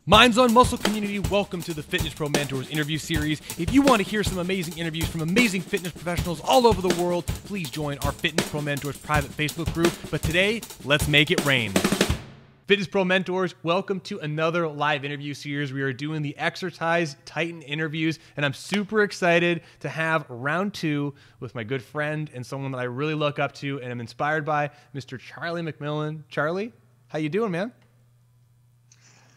Minds on Muscle community, welcome to the Fitness Pro Mentors interview series. If you want to hear some amazing interviews from amazing fitness professionals all over the world, please join our Fitness Pro Mentors private Facebook group. But today, let's make it rain. Fitness Pro Mentors, welcome to another live interview series. We are doing the Exercise Titan interviews, and I'm super excited to have round two with my good friend and someone that I really look up to and am inspired by, Mr. Charlie McMillin. Charlie, how you doing, man?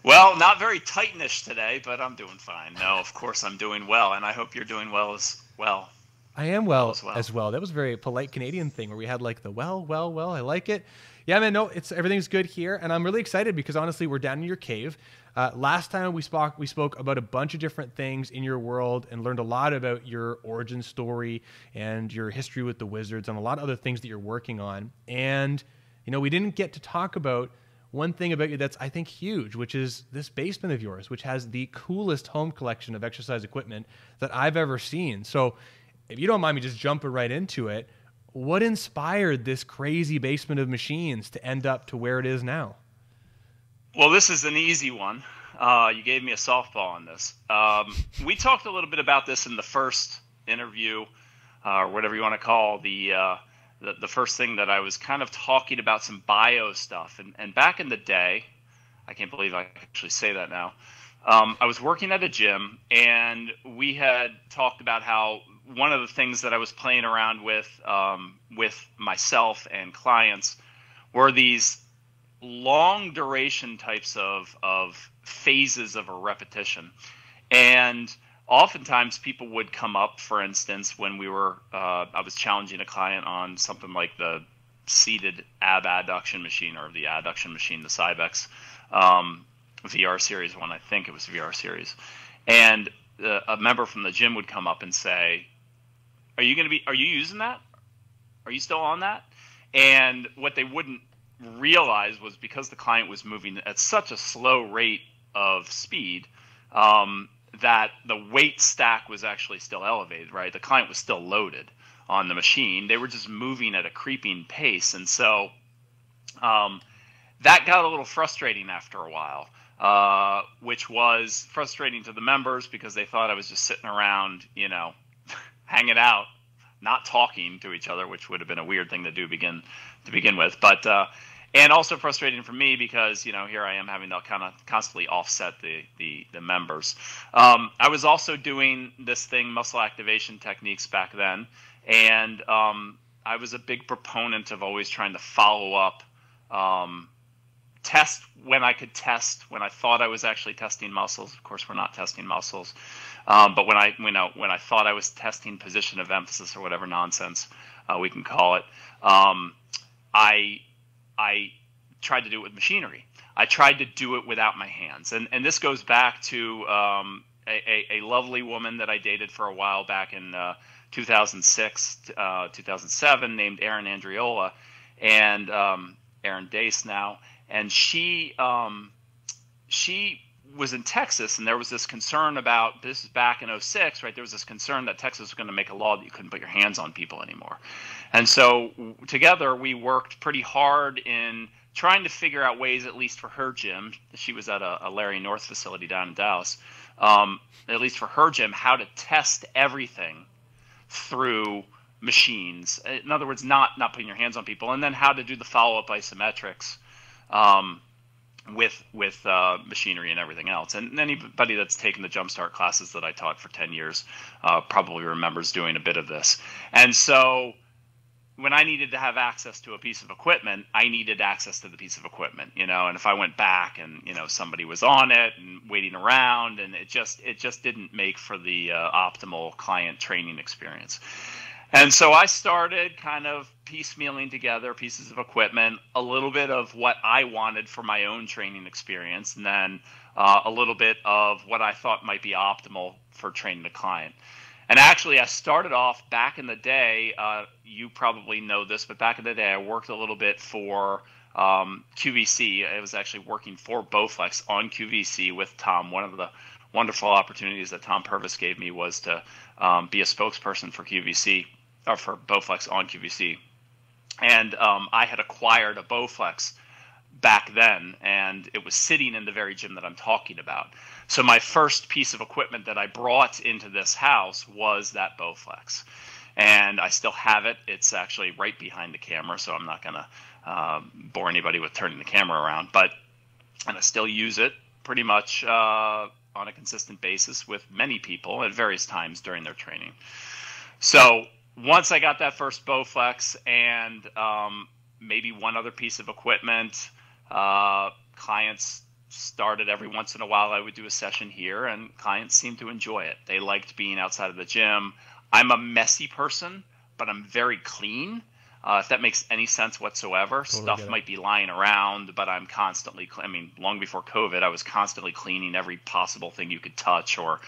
Well, not very Titanish today, but I'm doing fine. No, of course I'm doing well, and I hope you're doing well as well. I am well as well. That was a very polite Canadian thing where we had like the well. I like it. Yeah, man, no, everything's good here, and I'm really excited because honestly, we're down in your cave. Last time we spoke about a bunch of different things in your world and learned a lot about your origin story and your history with the Wizards and a lot of other things that you're working on. And, you know, we didn't get to talk about one thing about you that's, I think, huge, which is this basement of yours, which has the coolest home collection of exercise equipment that I've ever seen. So if you don't mind me just jumping right into it, what inspired this crazy basement of machines to end up to where it is now? Well, this is an easy one. You gave me a softball on this. We talked a little bit about this in the first interview, or whatever you want to call the first thing that I was kind of talking about some bio stuff. And back in the day, I can't believe I actually say that now, I was working at a gym, and we had talked about how one of the things that I was playing around with myself and clients were these long duration types of phases of a repetition. And oftentimes people would come up, for instance, when we were, I was challenging a client on something like the seated ab adduction machine or the adduction machine, the Cybex VR series one, I think it was VR series. And a member from the gym would come up and say, are you using that? Are you still on that? And what they wouldn't realize was because the client was moving at such a slow rate of speed, that the weight stack was actually still elevated, right? The client was still loaded on the machine. They were just moving at a creeping pace. And so that got a little frustrating after a while, which was frustrating to the members because they thought I was just sitting around, you know, hanging out, not talking to each other, which would have been a weird thing to do to begin with. But and also frustrating for me because, you know, here I am having to kind of constantly offset the members. I was also doing this thing, muscle activation techniques back then, and I was a big proponent of always trying to follow up, test when I could test, when I thought I was actually testing muscles. Of course, we're not testing muscles. But when I thought I was testing position of emphasis or whatever nonsense we can call it, I tried to do it with machinery. I tried to do it without my hands. And this goes back to a lovely woman that I dated for a while back in 2006, 2007, named Erin Andriola, and Erin Dace now. And she was in Texas, and there was this concern about, this is back in 2006, right? There was this concern that Texas was going to make a law that you couldn't put your hands on people anymore. And so together we worked pretty hard in trying to figure out ways, at least for her gym. She was at a Larry North facility down in Dallas. At least for her gym, how to test everything through machines. In other words, not putting your hands on people, and then how to do the follow-up isometrics with machinery and everything else. And anybody that's taken the Jumpstart classes that I taught for 10 years probably remembers doing a bit of this. And so when I needed to have access to a piece of equipment, I needed access to the piece of equipment, you know, and if I went back and, you know, somebody was on it and waiting around, and it just didn't make for the optimal client training experience. And so I started kind of piecemealing together pieces of equipment, a little bit of what I wanted for my own training experience, and then a little bit of what I thought might be optimal for training a client. And actually, I started off back in the day, you probably know this, but back in the day, I worked a little bit for QVC. I was actually working for Bowflex on QVC with Tom. One of the wonderful opportunities that Tom Purvis gave me was to be a spokesperson for QVC, or for Bowflex on QVC. And I had acquired a Bowflex back then, and it was sitting in the very gym that I'm talking about. So my first piece of equipment that I brought into this house was that Bowflex, and I still have it. It's actually right behind the camera, so I'm not going to bore anybody with turning the camera around, and I still use it pretty much on a consistent basis with many people at various times during their training. So once I got that first Bowflex and maybe one other piece of equipment, clients started every once in a while. I would do a session here, and clients seemed to enjoy it. They liked being outside of the gym. I'm a messy person, but I'm very clean. If that makes any sense whatsoever. Totally. Stuff might be lying around, but I'm constantly, long before COVID, I was constantly cleaning every possible thing you could touch or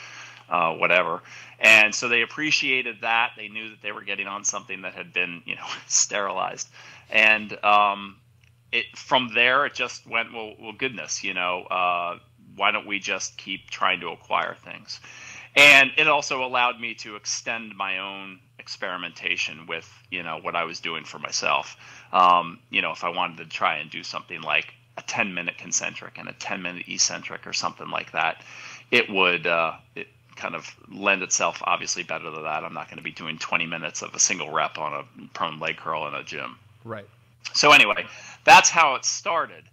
whatever. And so they appreciated that. They knew that they were getting on something that had been, sterilized. And from there, it just went, well, goodness, why don't we just keep trying to acquire things? And it also allowed me to extend my own experimentation with, what I was doing for myself. If I wanted to try and do something like a 10-minute concentric and a 10-minute eccentric or something like that, it would it kind of lend itself obviously better to that. I'm not going to be doing 20 minutes of a single rep on a prone leg curl in a gym. Right. So anyway, that's how it started.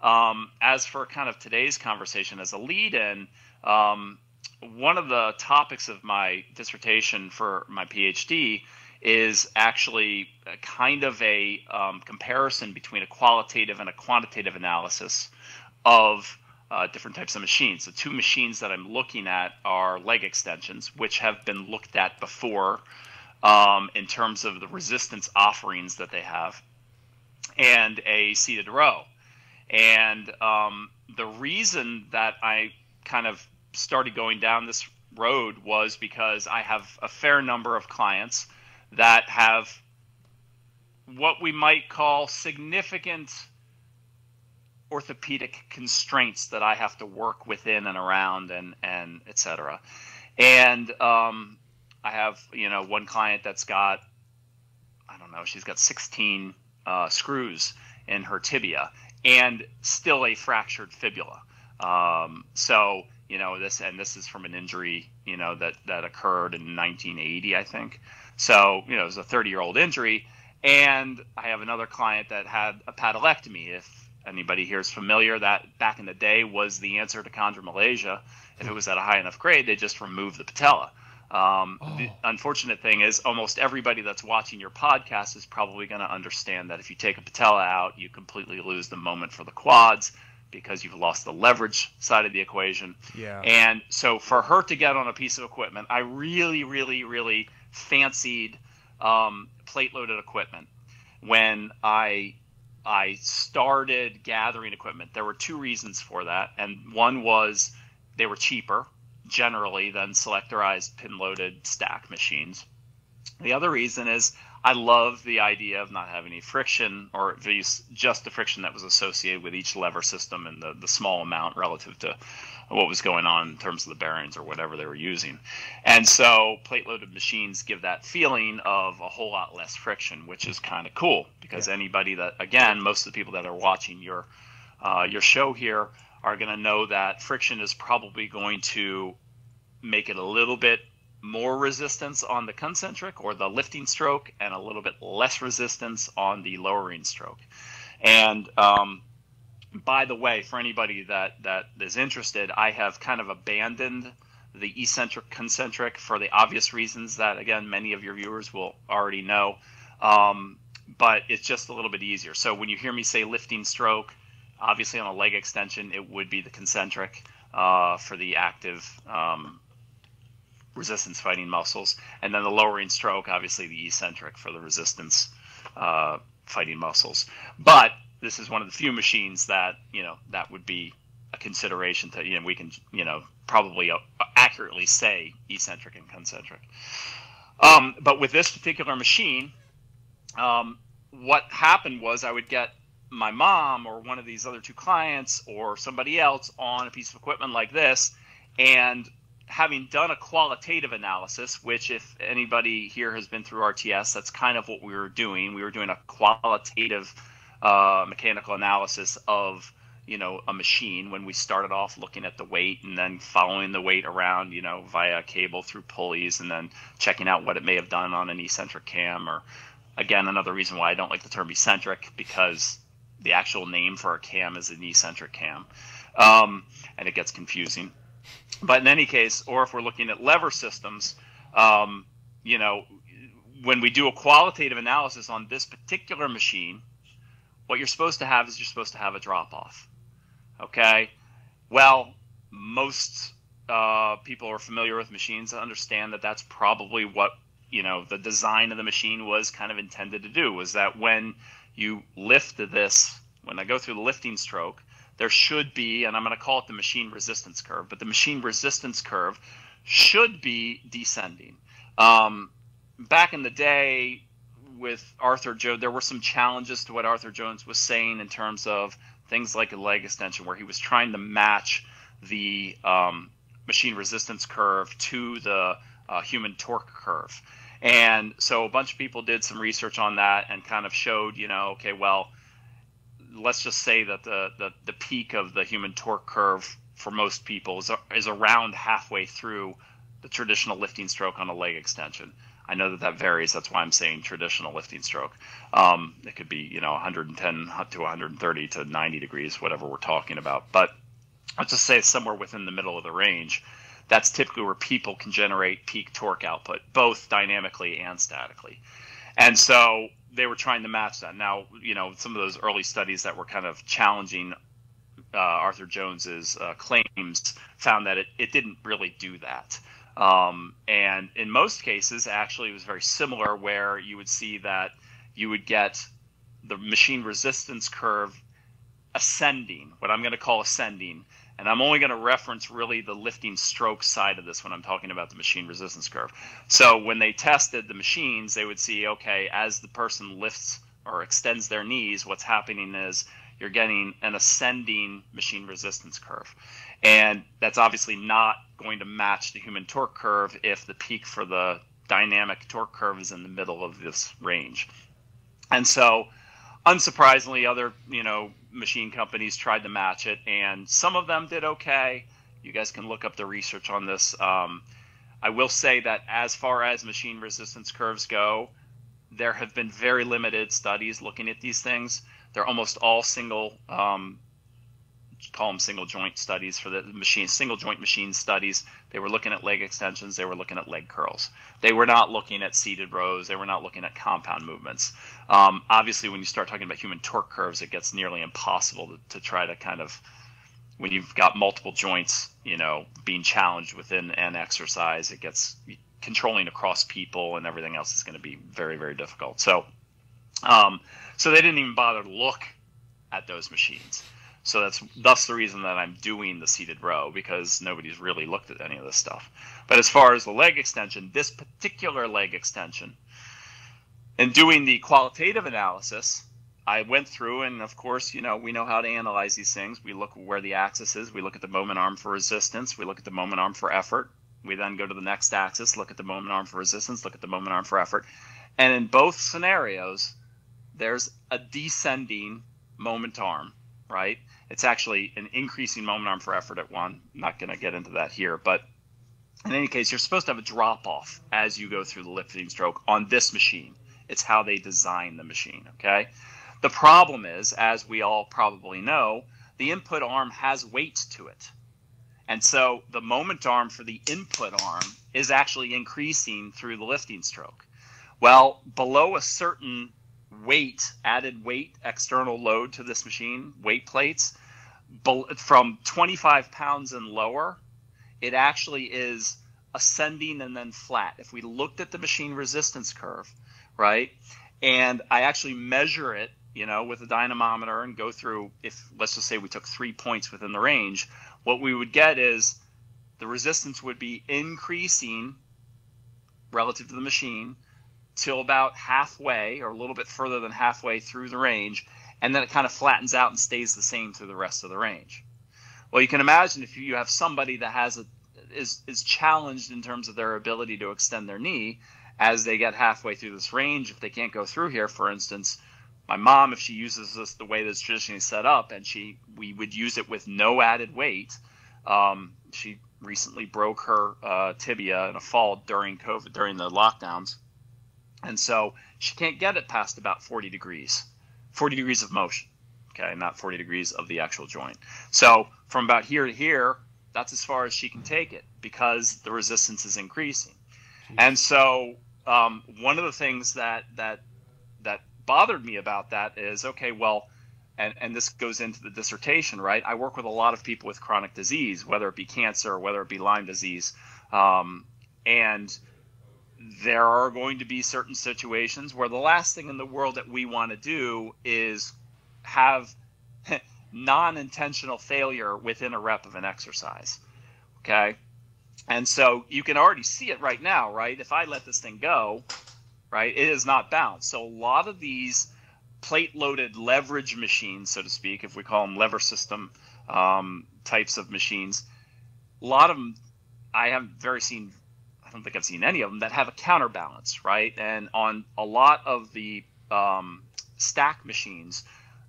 As for kind of today's conversation as a lead-in, one of the topics of my dissertation for my PhD is actually a kind of a comparison between a qualitative and a quantitative analysis of different types of machines. The two machines that I'm looking at are leg extensions, which have been looked at before in terms of the resistance offerings that they have, and a seated row. And the reason that I kind of started going down this road was because I have a fair number of clients that have what we might call significant orthopedic constraints that I have to work within and around and et cetera. And I have, one client that's got, she's got 16 screws in her tibia and still a fractured fibula. So, this is from an injury, that occurred in 1980, I think. So, it was a 30-year-old injury. And I have another client that had a patelectomy. If anybody here is familiar, that back in the day was the answer to chondromalacia. If it was at a high enough grade, they just removed the patella. The unfortunate thing is almost everybody that's watching your podcast is probably going to understand that if you take a patella out, you completely lose the moment for the quads because you've lost the leverage side of the equation. Yeah. And so for her to get on a piece of equipment, I really, really, really fancied plate-loaded equipment. When I started gathering equipment, there were two reasons for that. And one was they were cheaper generally than selectorized pin-loaded stack machines. The other reason is I love the idea of not having any friction, or at least just the friction that was associated with each lever system and the small amount relative to what was going on in terms of the bearings or whatever they were using. And so plate-loaded machines give that feeling of a whole lot less friction, which is kind of cool because anybody that, again, most of the people that are watching your show here are going to know that friction is probably going to make it a little bit more resistance on the concentric or the lifting stroke and a little bit less resistance on the lowering stroke. And by the way, for anybody that is interested, I have kind of abandoned the eccentric concentric for the obvious reasons that, again, many of your viewers will already know. But it's just a little bit easier. So when you hear me say lifting stroke, obviously on a leg extension, it would be the concentric for the active resistance fighting muscles, and then the lowering stroke, obviously the eccentric for the resistance fighting muscles. But this is one of the few machines that that would be a consideration to we can probably accurately say eccentric and concentric. But with this particular machine, what happened was I would get my mom or one of these other two clients or somebody else on a piece of equipment like this, and having done a qualitative analysis, which if anybody here has been through RTS, that's kind of what we were doing. We were doing a qualitative mechanical analysis of, a machine when we started off looking at the weight and then following the weight around, via a cable through pulleys and then checking out what it may have done on an eccentric cam. Or again, another reason why I don't like the term eccentric, because the actual name for a cam is an eccentric cam, and it gets confusing. But in any case, or if we're looking at lever systems, when we do a qualitative analysis on this particular machine, what you're supposed to have is you're supposed to have a drop-off. Okay? Well, most people who are familiar with machines understand that that's probably what, the design of the machine was kind of intended to do, was that when you lift this, when I go through the lifting stroke, there should be, and I'm going to call it the machine resistance curve, but the machine resistance curve should be descending. Back in the day with Arthur Jones, there were some challenges to what Arthur Jones was saying in terms of things like a leg extension, where he was trying to match the machine resistance curve to the human torque curve. And so a bunch of people did some research on that and kind of showed, okay, well, let's just say that the peak of the human torque curve for most people is around halfway through the traditional lifting stroke on a leg extension. I know that varies. That's why I'm saying traditional lifting stroke. It could be, 110 to 130 to 90 degrees, whatever we're talking about. But let's just say it's somewhere within the middle of the range. That's typically where people can generate peak torque output, both dynamically and statically. And so they were trying to match that. Now, some of those early studies that were kind of challenging Arthur Jones's claims found that it didn't really do that. And in most cases, actually, it was very similar, where you would see that you would get the machine resistance curve ascending, what I'm going to call ascending. And I'm only going to reference really the lifting stroke side of this when I'm talking about the machine resistance curve. So when they tested the machines, they would see, okay, as the person lifts or extends their knees, what's happening is you're getting an ascending machine resistance curve. And that's obviously not going to match the human torque curve if the peak for the dynamic torque curve is in the middle of this range. And so, unsurprisingly, other, machine companies tried to match it, and some of them did okay. You guys can look up the research on this. I will say that as far as machine resistance curves go, there have been very limited studies looking at these things. They're almost all single joint studies for the machine, single joint machine studies. They were looking at leg extensions. They were looking at leg curls. They were not looking at seated rows. They were not looking at compound movements. Obviously, when you start talking about human torque curves, it gets nearly impossible to try to kind of, when you've got multiple joints, being challenged within an exercise, it gets controlling across people and everything else is going to be very, very difficult. So they didn't even bother to look at those machines. So thus the reason that I'm doing the seated row, because nobody's really looked at any of this stuff. But as far as the leg extension, this particular leg extension, in doing the qualitative analysis, I went through, and of course, we know how to analyze these things. We look where the axis is. We look at the moment arm for resistance. We look at the moment arm for effort. We then go to the next axis, look at the moment arm for resistance, look at the moment arm for effort. And in both scenarios, there's a descending moment arm, right? It's actually an increasing moment arm for effort at one. I'm not going to get into that here, but in any case, you're supposed to have a drop-off as you go through the lifting stroke on this machine. It's how they design the machine, okay? The problem is, as we all probably know, the input arm has weight to it. And so the moment arm for the input arm is actually increasing through the lifting stroke. Well, below a certain weight, added weight, external load to this machine, weight plates, from 25 pounds and lower, it actually is ascending and then flat. If we looked at the machine resistance curve, right, and I actually measure it, with a dynamometer and go through, if let's just say we took 3 points within the range, what we would get is the resistance would be increasing relative to the machine till about halfway or a little bit further than halfway through the range, and then it kind of flattens out and stays the same through the rest of the range. Well, you can imagine if you have somebody that is challenged in terms of their ability to extend their knee as they get halfway through this range, if they can't go through here, for instance, My mom, if she uses this the way that's traditionally set up, and we would use it with no added weight. She recently broke her tibia in a fall during COVID, during the lockdowns, and so she can't get it past about 40 degrees of motion. Okay, not 40 degrees of the actual joint. So from about here to here, that's as far as she can take it because the resistance is increasing. And so one of the things that bothered me about that is, okay, well, and this goes into the dissertation, right? I work with a lot of people with chronic disease, whether it be cancer, whether it be Lyme disease, and there are going to be certain situations where the last thing in the world that we want to do is have non-intentional failure within a rep of an exercise. Okay. And so you can already see it right now, right? If I let this thing go, right, it is not balanced. So a lot of these plate loaded leverage machines, so to speak, if we call them lever system types of machines, a lot of them, I don't think I've seen any of them that have a counterbalance, right? And on a lot of the stack machines,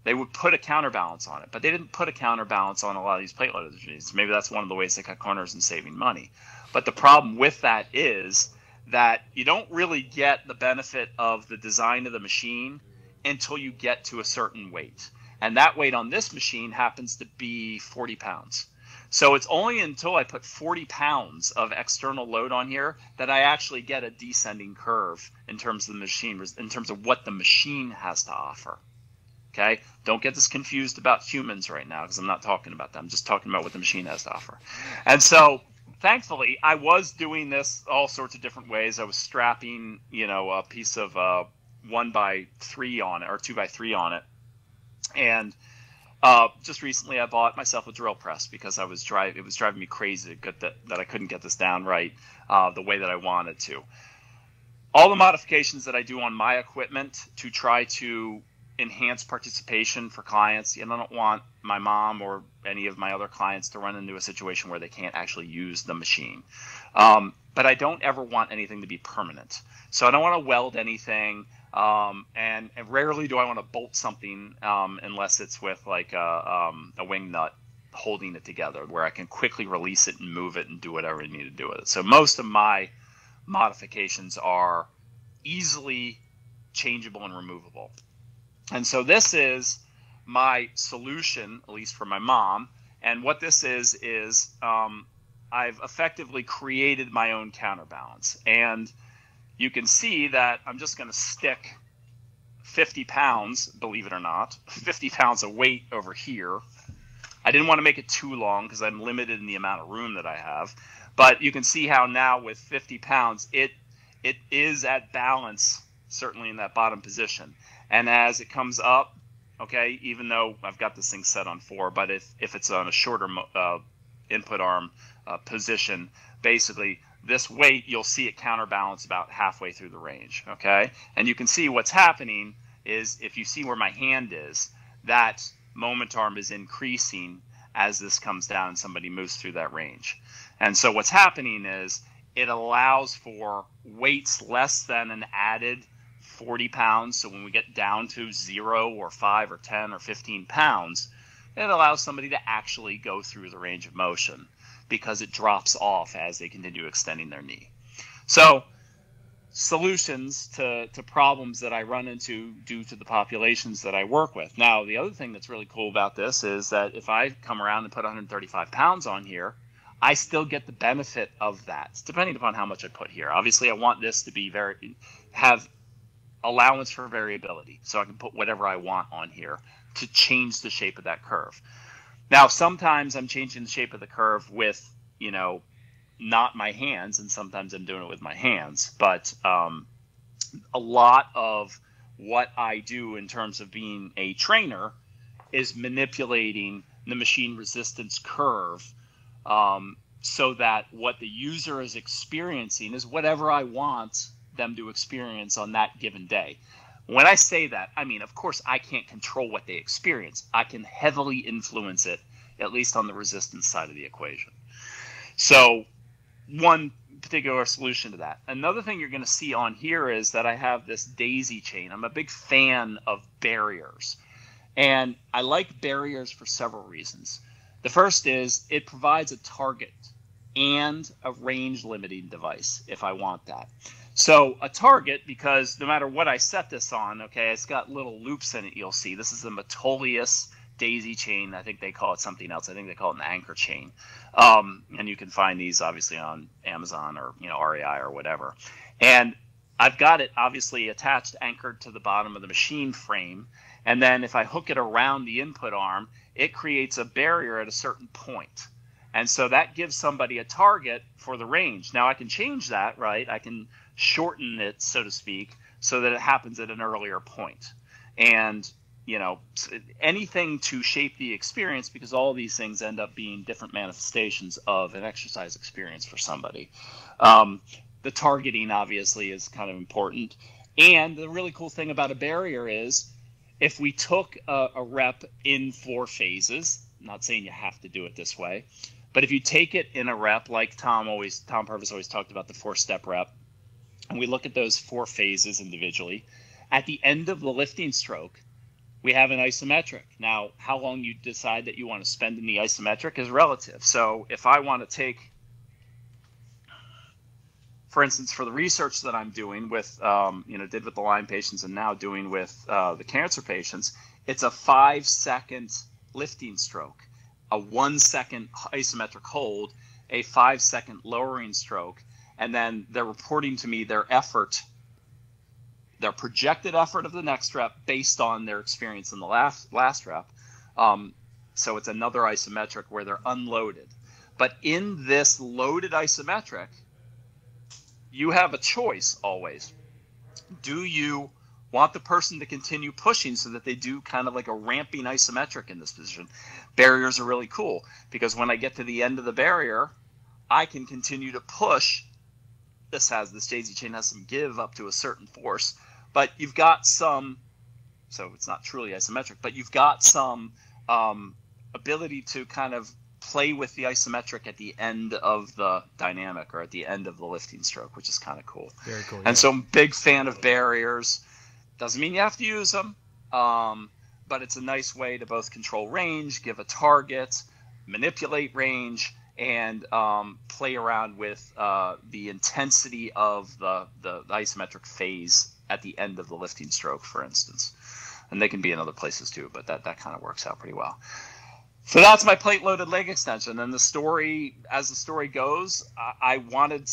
they would put a counterbalance on it, but they didn't put a counterbalance on a lot of these plate loaded machines. Maybe that's one of the ways they cut corners and saving money. But the problem with that is that you don't really get the benefit of the design of the machine until you get to a certain weight. And that weight on this machine happens to be 40 pounds. So it's only until I put 40 pounds of external load on here that I actually get a descending curve in terms of the machine, in terms of what the machine has to offer. Okay, don't get this confused about humans right now because I'm not talking about them. I'm just talking about what the machine has to offer. And so, thankfully, I was doing this all sorts of different ways. I was strapping, a piece of 1x3 on it or 2x3 on it. And just recently, I bought myself a drill press because it was driving me crazy that I couldn't get this down right the way that I wanted to. All the modifications that I do on my equipment to try to enhance participation for clients. I don't want my mom or any of my other clients to run into a situation where they can't actually use the machine. But I don't ever want anything to be permanent. So I don't want to weld anything. And rarely do I want to bolt something unless it's with like a wing nut holding it together where I can quickly release it and move it and do whatever I need to do with it. So most of my modifications are easily changeable and removable. And so this is my solution, at least for my mom. And what this is I've effectively created my own counterbalance. And you can see that I'm just going to stick 50 pounds, believe it or not, 50 pounds of weight over here. I didn't want to make it too long because I'm limited in the amount of room that I have. But you can see how now with 50 pounds, it is at balance, certainly in that bottom position. And as it comes up, okay, even though I've got this thing set on 4, but if it's on a shorter input arm position, basically this weight, you'll see it counterbalance about halfway through the range, okay? And you can see what's happening is if you see where my hand is, that moment arm is increasing as this comes down and somebody moves through that range. And so what's happening is it allows for weights less than an added 40 pounds. So when we get down to 0 or 5 or 10 or 15 pounds, it allows somebody to actually go through the range of motion because it drops off as they continue extending their knee. So solutions to problems that I run into due to the populations that I work with. Now, the other thing that's really cool about this is that if I come around and put 135 pounds on here, I still get the benefit of that, depending upon how much I put here. Obviously, I want this to be have allowance for variability, so I can put whatever I want on here to change the shape of that curve. Now, sometimes I'm changing the shape of the curve with, not my hands, and sometimes I'm doing it with my hands. But a lot of what I do in terms of being a trainer is manipulating the machine resistance curve so that what the user is experiencing is whatever I want them to experience on that given day. When I say that, I mean, of course, I can't control what they experience. I can heavily influence it, at least on the resistance side of the equation. So one particular solution to that. Another thing you're going to see on here is that I have this daisy chain. I'm a big fan of barriers. And I like barriers for several reasons. The first is it provides a target and a range limiting device if I want that. So a target, because no matter what I set this on, okay, it's got little loops in it, you'll see. This is the Metolius daisy chain. I think they call it something else. I think they call it an anchor chain. And you can find these obviously on Amazon or, REI or whatever. And I've got it obviously attached, anchored to the bottom of the machine frame. And then if I hook it around the input arm, it creates a barrier at a certain point. And so that gives somebody a target for the range. Now I can change that, right? I can shorten it, so to speak, so that it happens at an earlier point. And anything to shape the experience, because all these things end up being different manifestations of an exercise experience for somebody. The targeting obviously is kind of important. And the really cool thing about a barrier is if we took a rep in 4 phases, I'm not saying you have to do it this way, but if you take it in a rep, like Tom Purvis always talked about the 4-step rep, and we look at those 4 phases individually, at the end of the lifting stroke, we have an isometric. Now, how long you decide that you want to spend in the isometric is relative. So if I want to take, for instance, for the research that I'm doing with, did with the Lyme patients and now doing with the cancer patients, it's a 5-second lifting stroke, a 1-second isometric hold, a 5-second lowering stroke, and then they're reporting to me their effort, their projected effort of the next rep based on their experience in the last rep. So it's another isometric where they're unloaded. But in this loaded isometric, you have a choice always. Do you want the person to continue pushing so that they do kind of like a ramping isometric in this position? Barriers are really cool because when I get to the end of the barrier, I can continue to push. This daisy chain has some give up to a certain force, but you've got some, so it's not truly isometric, but you've got some ability to kind of play with the isometric at the end of the dynamic or at the end of the lifting stroke, which is kind of cool. Very cool. And so I'm a big fan of barriers. Doesn't mean you have to use them, but it's a nice way to both control range, give a target, manipulate range, and play around with the intensity of the isometric phase at the end of the lifting stroke, for instance. And they can be in other places too, but that kind of works out pretty well. So that's my plate-loaded leg extension. And the story, as the story goes, I wanted,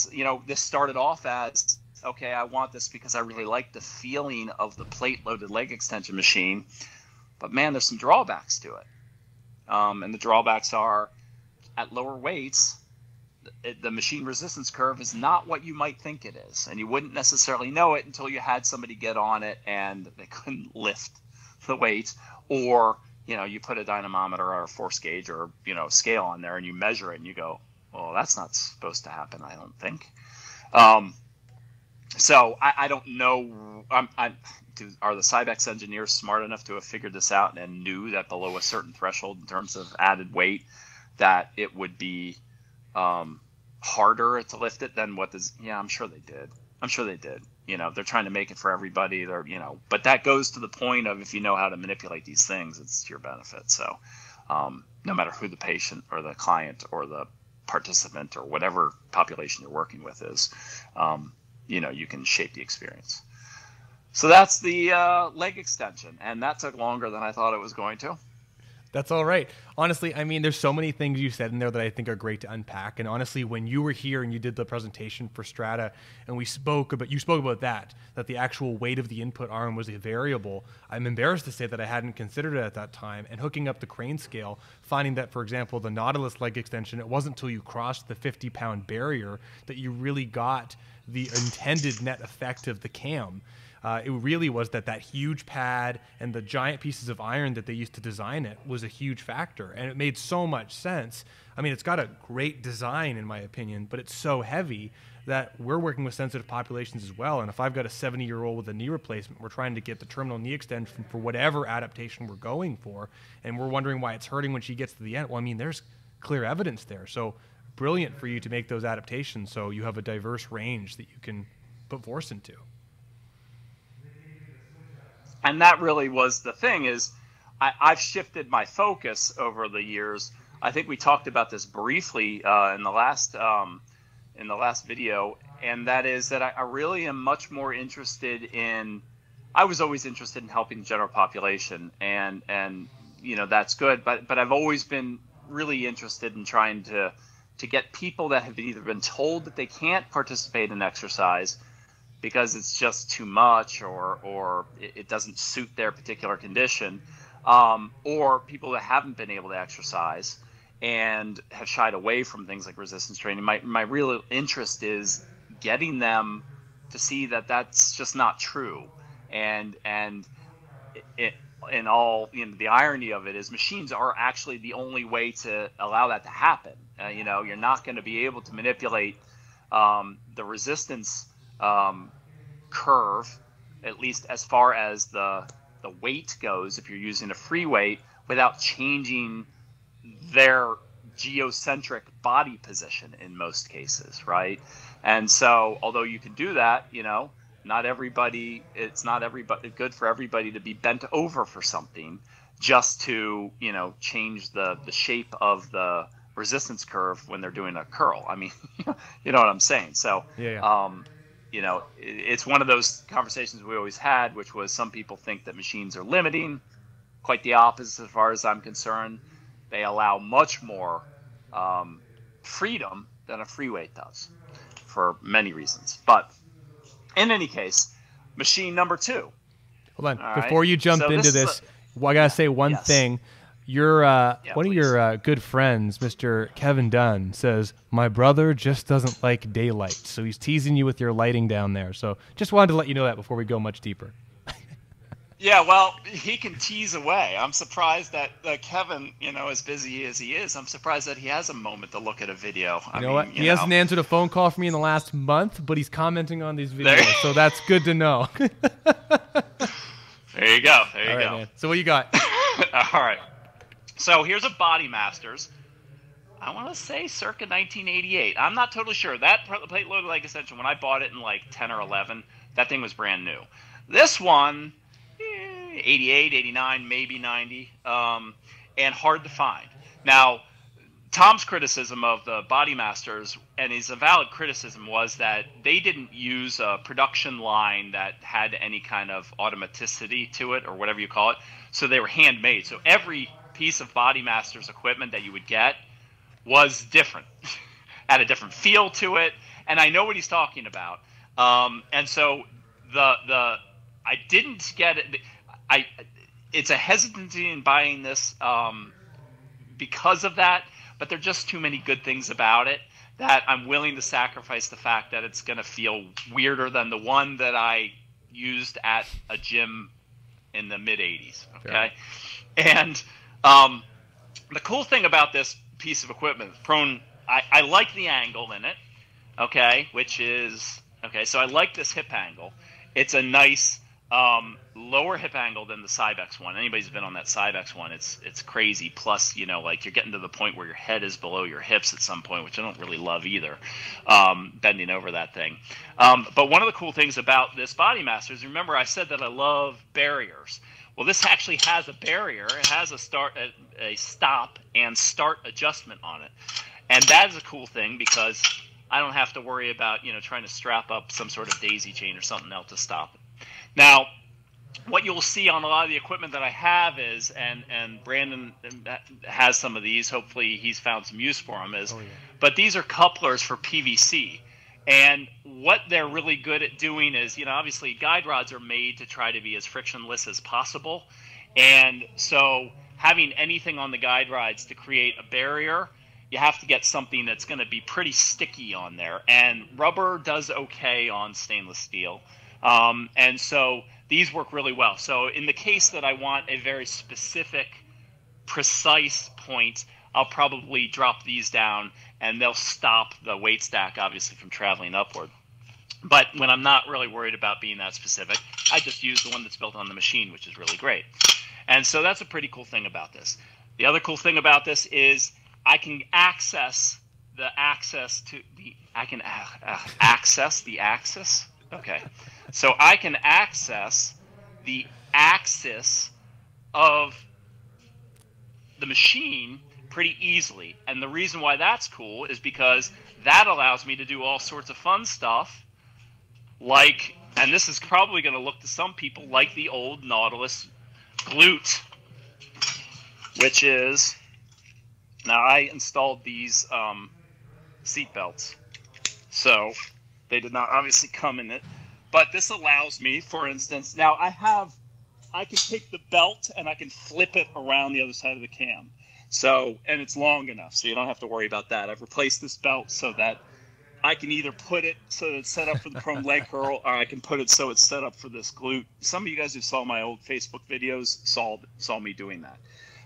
this started off as, okay, I want this because I really like the feeling of the plate-loaded leg extension machine. But man, there's some drawbacks to it. And the drawbacks are, at lower weights, the machine resistance curve is not what you might think it is. And you wouldn't necessarily know it until you had somebody get on it and they couldn't lift the weight, or you put a dynamometer or a force gauge or scale on there and you measure it and you go, well, that's not supposed to happen, I don't think. So I don't know. Are the Cybex engineers smart enough to have figured this out and knew that below a certain threshold in terms of added weight that it would be harder to lift it than what this? Yeah, I'm sure they did. They're trying to make it for everybody. But that goes to the point of if you know how to manipulate these things, it's to your benefit. So no matter who the patient or the client or the participant or whatever population you're working with is, you can shape the experience. So that's the leg extension, and that took longer than I thought it was going to. That's all right. Honestly, I mean, there's so many things you said in there that I think are great to unpack. And honestly, when you were here and you did the presentation for Strata and you spoke about that the actual weight of the input arm was a variable, I'm embarrassed to say that I hadn't considered it at that time. And hooking up the crane scale, finding that, for example, the Nautilus leg extension, it wasn't until you crossed the 50-pound barrier that you really got the intended net effect of the cam. It really was that huge pad and the giant pieces of iron that they used to design it was a huge factor. And it made so much sense. I mean, it's got a great design, in my opinion, but it's so heavy that we're working with sensitive populations as well. And if I've got a 70-year-old with a knee replacement, we're trying to get the terminal knee extension for whatever adaptation we're going for. And we're wondering why it's hurting when she gets to the end. Well, I mean, there's clear evidence there. So brilliant for you to make those adaptations so you have a diverse range that you can put force into. And that really was the thing, is I've shifted my focus over the years. I think we talked about this briefly in the last video, and that is that I really am much more interested in. I was always interested in helping the general population, and that's good. But I've always been really interested in trying to get people that have either been told that they can't participate in exercise because it's just too much or it doesn't suit their particular condition, or people that haven't been able to exercise and have shied away from things like resistance training. My real interest is getting them to see that that's just not true. And in all, the irony of it is machines are actually the only way to allow that to happen. You're not going to be able to manipulate the resistance curve, at least as far as the weight goes, if you're using a free weight, without changing their geocentric body position in most cases, right? And so, although you can do that, it's not good for everybody to be bent over for something just to, change the shape of the resistance curve when they're doing a curl. I mean, you know what I'm saying? So, it's one of those conversations we always had, which was some people think that machines are limiting. Quite the opposite as far as I'm concerned. They allow much more freedom than a free weight does for many reasons. But in any case, machine number 2. Hold on. Before you jump into this, I got to say one thing. One of your good friends, Mr. Kevin Dunn, says, my brother just doesn't like daylight. So he's teasing you with your lighting down there. So just wanted to let you know that before we go much deeper. Yeah, well, he can tease away. I'm surprised that Kevin, as busy as he is, I'm surprised that he has a moment to look at a video. You know what? He hasn't answered a phone call from me in the last month, but he's commenting on these videos, so that's good to know. There you go. There you go. Man. So what you got? All right. So here's a Body Masters. I want to say circa 1988. I'm not totally sure. That plate loaded leg extension, when I bought it in like 10 or 11, that thing was brand new. This one, 88, 89, maybe 90, and hard to find. Now, Tom's criticism of the Body Masters, and his valid criticism, was that they didn't use a production line that had any kind of automaticity to it, or whatever you call it. So they were handmade. So every piece of Body Masters equipment that you would get was different, had a different feel to it, and I know what he's talking about. And so I didn't get it. It's a hesitancy in buying this because of that, but there are just too many good things about it that I'm willing to sacrifice the fact that it's going to feel weirder than the one that I used at a gym in the mid-'80s. Okay, yeah. And the cool thing about this piece of equipment, I like the angle in it. Okay, which is okay. So I like this hip angle. It's a nice lower hip angle than the Cybex one. Anybody's been on that Cybex one, it's crazy. Plus, like you're getting to the point where your head is below your hips at some point, which I don't really love either, bending over that thing. But one of the cool things about this Body Masters, remember I said that I love barriers. Well, this actually has a barrier. It has a stop and start adjustment on it. And that is a cool thing because I don't have to worry about, trying to strap up some sort of daisy chain or something else to stop it. Now, what you'll see on a lot of the equipment that I have is, and Brandon has some of these, hopefully he's found some use for them, but these are couplers for PVC. And what they're really good at doing is, obviously guide rods are made to try to be as frictionless as possible. And so having anything on the guide rods to create a barrier, you have to get something that's going to be pretty sticky on there. And rubber does okay on stainless steel. And so these work really well. So in the case that I want a very specific, precise point, I'll probably drop these down and they'll stop the weight stack, obviously, from traveling upward. But when I'm not really worried about being that specific, I just use the one that's built on the machine, which is really great. And so that's a pretty cool thing about this. The other cool thing about this is I can access the access to the, I can access the axis. Okay. So I can access the axis of the machine pretty easily. And the reason why that's cool is because that allows me to do all sorts of fun stuff like, and this is probably going to look to some people like the old Nautilus glute, which is, now I installed these seat belts, so they did not obviously come in it, but this allows me, for instance, now I can take the belt and I can flip it around the other side of the cam. So, and it's long enough, so you don't have to worry about that. I've replaced this belt so that I can either put it so that it's set up for the prone leg curl, or I can put it so it's set up for this glute. Some of you guys who saw my old Facebook videos saw me doing that.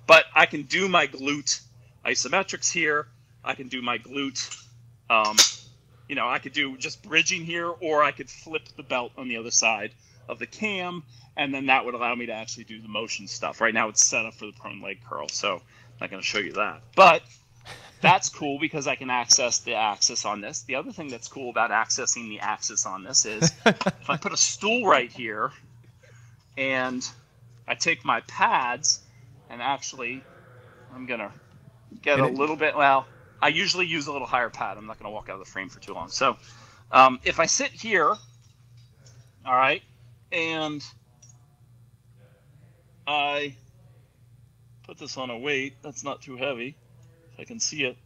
But I can do my glute isometrics here. I can do my glute, I could do just bridging here, or I could flip the belt on the other side of the cam, and then that would allow me to actually do the motion stuff. Right now it's set up for the prone leg curl, so I'm not going to show you that. But that's cool because I can access the axis on this. The other thing that's cool about accessing the axis on this is if I put a stool right here and I take my pads and actually I'm going to get a little bit, well, I usually use a little higher pad. I'm not going to walk out of the frame for too long. So if I sit here, all right, and I put this on a weight that's not too heavy, if I can see it.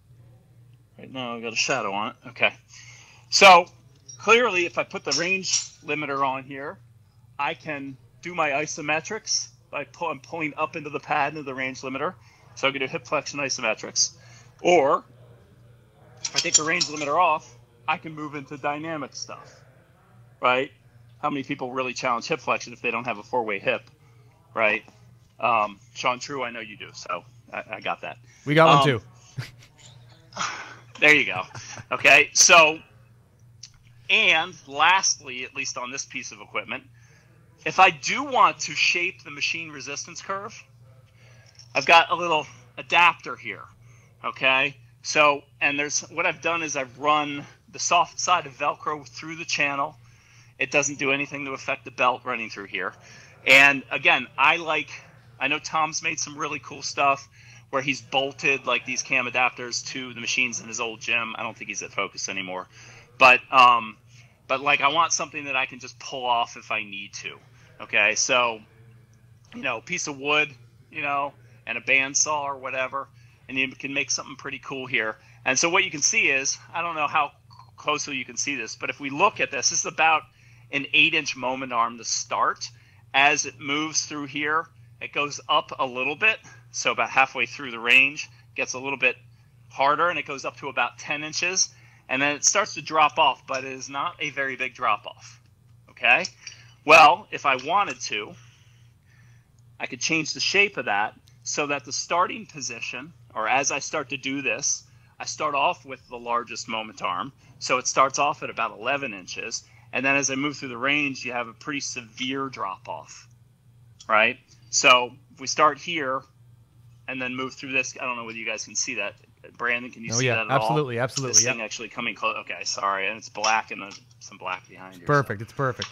Right now I've got a shadow on it. Okay. So clearly if I put the range limiter on here, I can do my isometrics by pulling up into the pad into the range limiter. So I can do hip flexion isometrics. Or if I take the range limiter off, I can move into dynamic stuff, right? How many people really challenge hip flexion if they don't have a four-way hip, right? Sean True, I know you do, so I got that. We got one too. There you go. Okay, so, and lastly, at least on this piece of equipment, if I do want to shape the machine resistance curve, I've got a little adapter here, okay? So, and what I've done is I've run the soft side of Velcro through the channel. It doesn't do anything to affect the belt running through here. And again, I know Tom's made some really cool stuff where he's bolted like these cam adapters to the machines in his old gym. I don't think he's at Focus anymore. But like I want something that I can just pull off if I need to. Okay, so, piece of wood, and a bandsaw or whatever, and you can make something pretty cool here. And so what you can see is, I don't know how closely you can see this, but if we look at this is about an 8-inch moment arm to start. As it moves through here, it goes up a little bit. So about halfway through the range, gets a little bit harder, and it goes up to about 10 inches. And then it starts to drop off, but it is not a very big drop off. Okay? Well, if I wanted to, I could change the shape of that so that the starting position, or as I start to do this, I start off with the largest moment arm. So it starts off at about 11 inches. And then as I move through the range, you have a pretty severe drop off, right? So if we start here and then move through this, I don't know whether you guys can see that. Brandon, can you see that at absolutely, all? Absolutely. This thing actually coming close. Okay, sorry. And it's black and there's some black behind you. Perfect. So. It's perfect.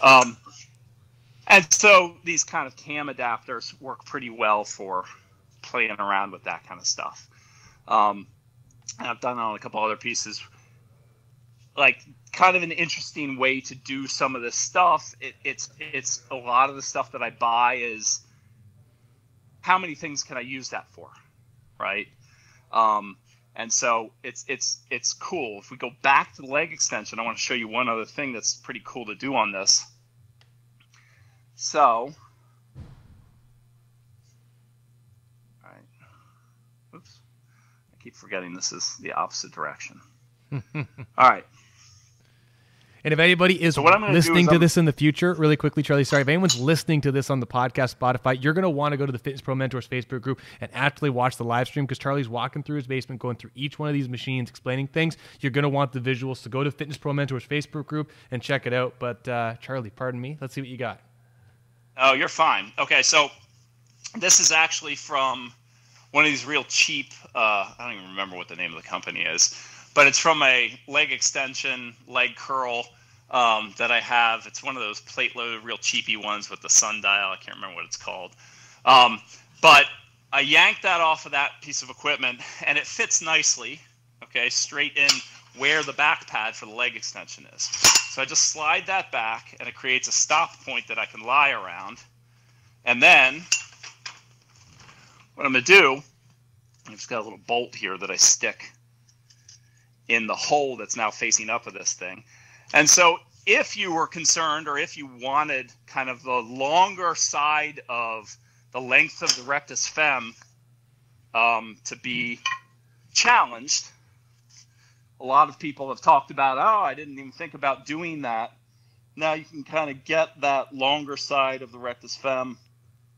And so these kind of cam adapters work pretty well for playing around with that kind of stuff. And I've done it on a couple other pieces. Like kind of an interesting way to do some of this stuff. It's a lot of the stuff that I buy is how many things can I use that for, right? And so it's cool. If we go back to the leg extension, I want to show you one other thing that's pretty cool to do on this. So, all right. Oops. I keep forgetting this is the opposite direction. All right. And if anybody is listening to this in the future, really quickly, Charlie, sorry, if anyone's listening to this on the podcast, Spotify, you're going to want to go to the Fitness Pro Mentors Facebook group and actually watch the live stream because Charlie's walking through his basement, going through each one of these machines, explaining things. You're going to want the visuals. So go to Fitness Pro Mentors Facebook group and check it out. But Charlie, pardon me. Let's see what you got. Oh, you're fine. Okay, so this is actually from one of these real cheap, I don't even remember what the name of the company is, but it's from a leg extension, leg curl that I have. It's one of those plate loaded, real cheapy ones with the sundial. I can't remember what it's called. But I yanked that off of that piece of equipment, and it fits nicely, okay, straight in where the back pad for the leg extension is. So I just slide that back, and it creates a stop point that I can lie around. And then what I'm going to do, I've just got a little bolt here that I stick in the hole that's now facing up of this thing. And so if you were concerned, or if you wanted kind of the longer side of the length of the rectus fem to be challenged, a lot of people have talked about, oh, I didn't even think about doing that. Now you can kind of get that longer side of the rectus fem.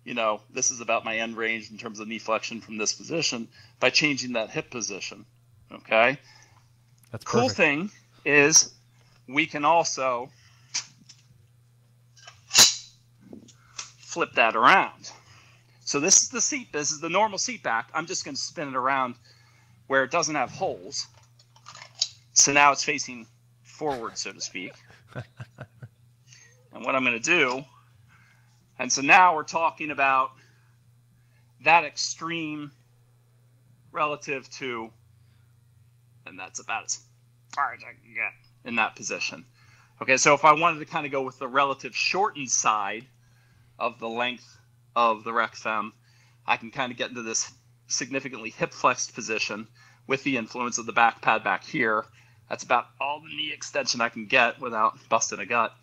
You know, this is about my end range in terms of knee flexion from this position by changing that hip position. Okay. That's cool. Perfect. Thing is we can also flip that around. So this is the seat. This is the normal seat back. I'm just going to spin it around where it doesn't have holes. So now it's facing forward, so to speak. And what I'm going to do, and so now we're talking about that extreme relative to, and that's about as far as I can get in that position. Okay, so if I wanted to kind of go with the relative shortened side of the length of the rec fem, I can kind of get into this significantly hip flexed position with the influence of the back pad back here. That's about all the knee extension I can get without busting a gut.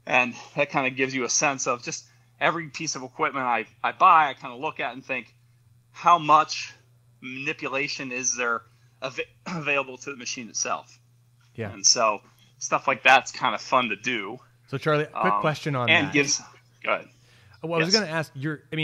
And that kind of gives you a sense of just every piece of equipment I buy, I kind of look at and think, how much manipulation is there available to the machine itself? Yeah. And so stuff like that's kind of fun to do. So Charlie, quick question on that. Go ahead. Well, I was going to ask,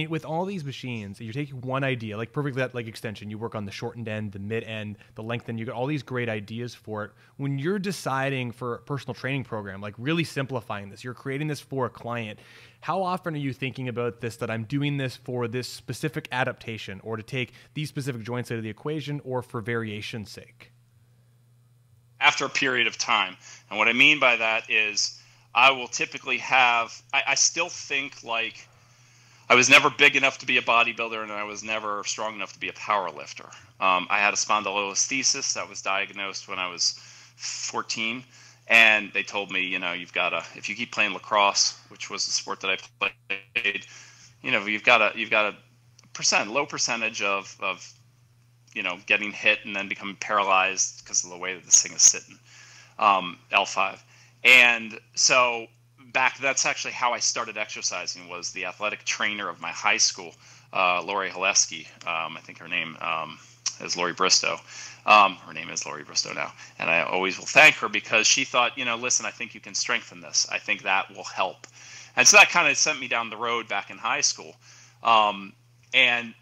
with all these machines, you're taking one idea, like perfectly that leg extension, you work on the shortened end, the mid end, the length end, you got all these great ideas for it. When you're deciding for a personal training program, like really simplifying this, you're creating this for a client, how often are you thinking about this, that I'm doing this for this specific adaptation, or to take these specific joints out of the equation, or for variation's sake? After a period of time. And what I mean by that is I will typically have, I still think like, I was never big enough to be a bodybuilder, and I was never strong enough to be a power lifter. I had a spondylolisthesis that was diagnosed when I was 14, and they told me, you've got to, if you keep playing lacrosse, which was the sport that I played, you've got a low percentage of getting hit and then becoming paralyzed because of the way that this thing is sitting, L5. And so that's actually how I started exercising, was the athletic trainer of my high school, Lori Haleski. I think her name is Lori Bristow. Her name is Lori Bristow now. And I always will thank her because she thought, listen, I think you can strengthen this. I think that will help. And so that kind of sent me down the road back in high school. And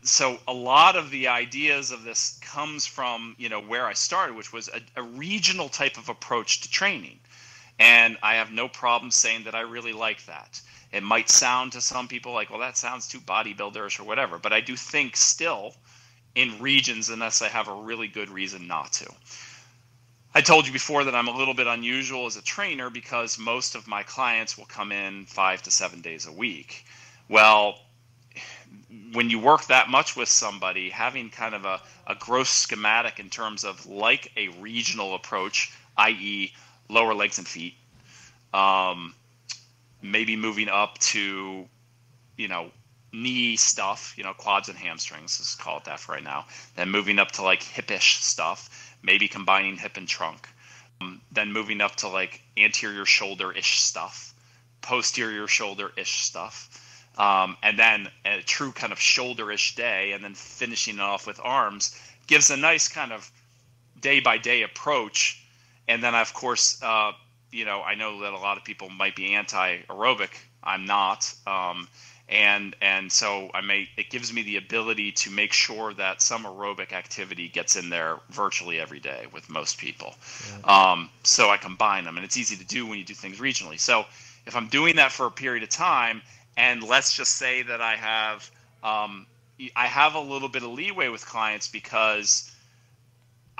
so a lot of the ideas of this comes from, where I started, which was a regional type of approach to training. And I have no problem saying that I really like that. It might sound to some people like, well, that sounds too bodybuilderish or whatever. But I do think still in regions, unless I have a really good reason not to. I told you before that I'm a little bit unusual as a trainer because most of my clients will come in 5 to 7 days a week. Well, when you work that much with somebody, having kind of a gross schematic in terms of like a regional approach, i.e., lower legs and feet, maybe moving up to, knee stuff, quads and hamstrings, let's call it that for right now. Then moving up to like hip-ish stuff, maybe combining hip and trunk. Then moving up to like anterior shoulder-ish stuff, posterior shoulder-ish stuff. And then a true kind of shoulder-ish day, and then finishing it off with arms gives a nice kind of day-by-day approach. And then, of course, I know that a lot of people might be anti-aerobic. I'm not. And so it gives me the ability to make sure that some aerobic activity gets in there virtually every day with most people. Yeah. So I combine them, and it's easy to do when you do things regionally. So if I'm doing that for a period of time, and let's just say that I have a little bit of leeway with clients because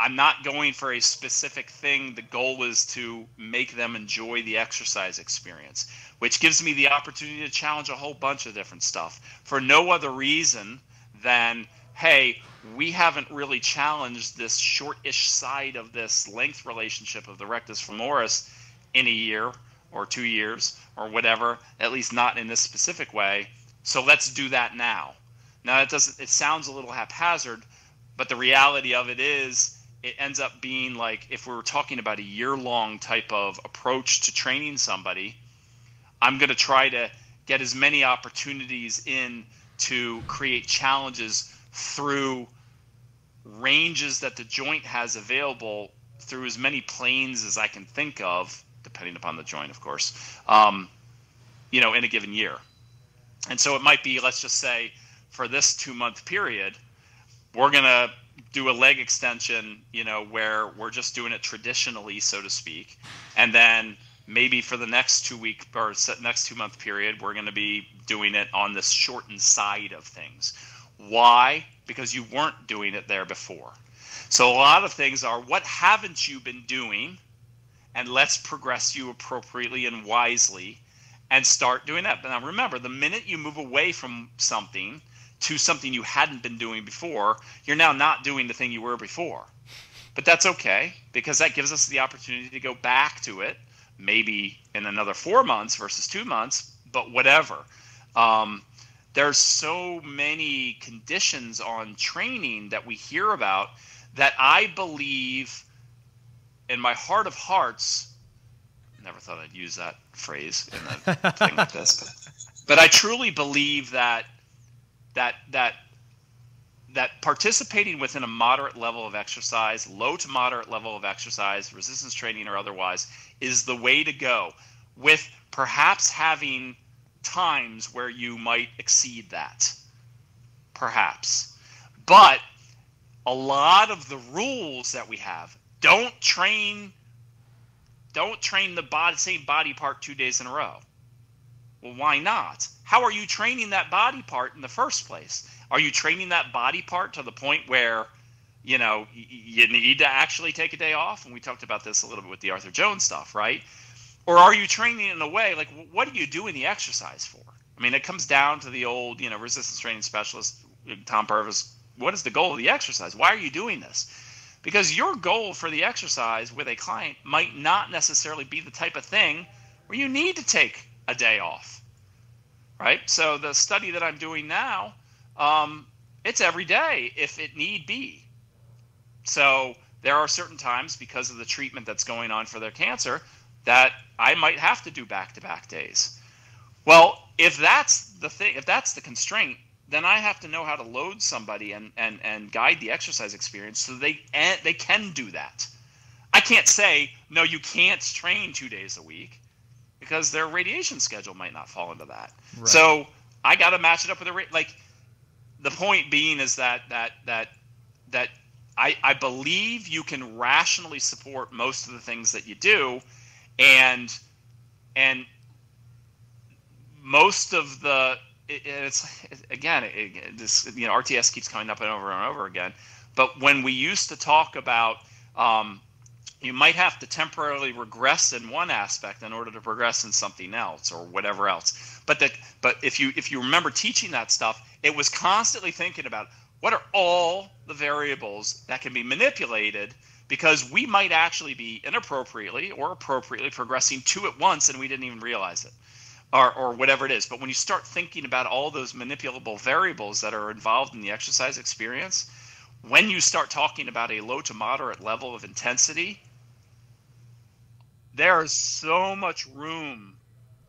I'm not going for a specific thing. The goal is to make them enjoy the exercise experience, which gives me the opportunity to challenge a whole bunch of different stuff for no other reason than, hey, we haven't really challenged this short-ish side of this length relationship of the rectus femoris in a year or 2 years or whatever, at least not in this specific way. So let's do that now. Now, it sounds a little haphazard, but the reality of it is it ends up being like, if we were talking about a year-long type of approach to training somebody, I'm going to try to get as many opportunities in to create challenges through ranges that the joint has available through as many planes as I can think of, depending upon the joint, of course, in a given year. And so it might be, let's just say, for this 2-month period, we're going to do a leg extension, where we're just doing it traditionally, so to speak. And then maybe for the next 2-week or next 2-month period, we're going to be doing it on this shortened side of things. Why? Because you weren't doing it there before. So a lot of things are, what haven't you been doing? And let's progress you appropriately and wisely and start doing that. But now remember, the minute you move away from something to something you hadn't been doing before, you're now not doing the thing you were before. But that's okay, because that gives us the opportunity to go back to it, maybe in another 4 months versus 2 months, but whatever. There's so many conditions on training that we hear about that I believe, in my heart of hearts, never thought I'd use that phrase in a thing like this, but I truly believe that participating within a moderate level of exercise, low to moderate level of exercise, resistance training or otherwise, is the way to go, with perhaps having times where you might exceed that, perhaps. But a lot of the rules that we have, don't train the same body part 2 days in a row. Well, why not? How are you training that body part in the first place? Are you training that body part to the point where, you need to actually take a day off? And we talked about this a little bit with the Arthur Jones stuff, right? Or are you training in a way, like, what are you doing the exercise for? I mean, it comes down to the old, resistance training specialist, Tom Purvis. What is the goal of the exercise? Why are you doing this? Because your goal for the exercise with a client might not necessarily be the type of thing where you need to take a day off, right? So the study that I'm doing now, it's every day if it need be. So there are certain times, because of the treatment that's going on for their cancer, that I might have to do back-to-back days. Well, if that's the thing, if that's the constraint, then I have to know how to load somebody and guide the exercise experience so they can do that. I can't say, no, you can't train 2 days a week, because their radiation schedule might not fall into that. Right. So I got to match it up with the point being is that I believe you can rationally support most of the things that you do, and most of the RTS keeps coming up and over again. But when we used to talk about you might have to temporarily regress in one aspect in order to progress in something else or whatever else. But if you remember teaching that stuff, it was constantly thinking about what are all the variables that can be manipulated, because we might actually be inappropriately or appropriately progressing two at once and we didn't even realize it, or whatever it is. But when you start thinking about all those manipulable variables that are involved in the exercise experience, when you start talking about a low to moderate level of intensity, there is so much room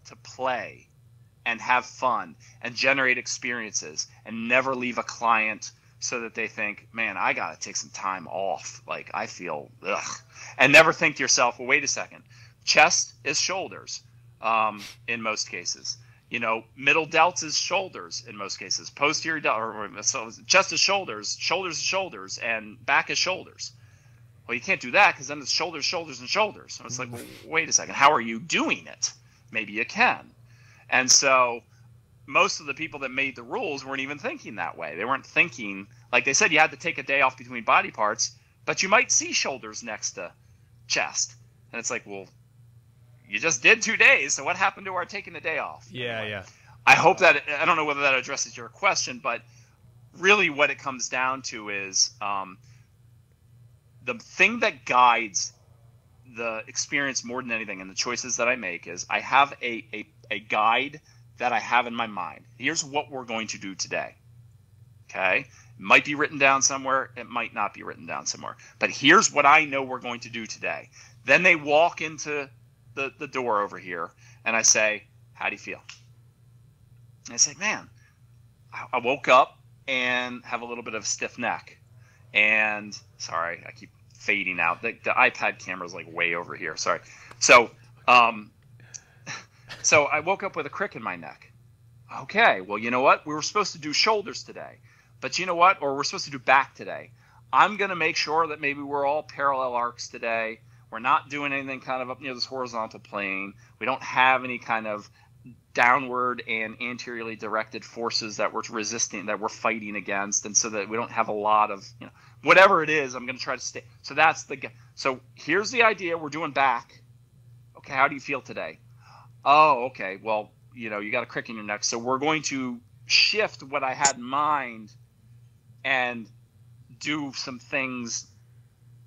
to play and have fun and generate experiences and never leave a client so that they think, man, I got to take some time off. Like, I feel, ugh. And never think to yourself, well, wait a second. Chest is shoulders in most cases. Middle delts is shoulders in most cases. Posterior delt, so chest is shoulders, shoulders is shoulders, and back is shoulders. Well, you can't do that because then it's shoulders, shoulders, and shoulders. So it's like, well, wait a second. How are you doing it? Maybe you can. And so most of the people that made the rules weren't even thinking that way. They weren't thinking, like they said, you had to take a day off between body parts. but you might see shoulders next to chest. And it's like, well, you just did 2 days, so what happened to our taking the day off? Yeah. I hope that, I don't know whether that addresses your question, but really what it comes down to is the thing that guides the experience more than anything and the choices that I make is I have a guide that I have in my mind. Here's what we're going to do today. Okay? It might be written down somewhere. It might not be written down somewhere. But here's what I know we're going to do today. Then they walk into the door over here, and I say, how do you feel? And I say, man, I woke up and have a little bit of a stiff neck. And, sorry, I keep fading out. The iPad camera is like way over here. Sorry. So I woke up with a crick in my neck. Okay, well, you know what? We were supposed to do shoulders today. But you know what? Or we're supposed to do back today. I'm going to make sure that maybe we're all parallel arcs today. We're not doing anything kind of up near this horizontal plane. We don't have any kind of downward and anteriorly directed forces that we're resisting, that we're fighting against. And so that we don't have a lot of, whatever it is, I'm going to try to stay. So here's the idea. We're doing back. Okay, how do you feel today? Oh, okay. Well, you got a crick in your neck. So we're going to shift what I had in mind and do some things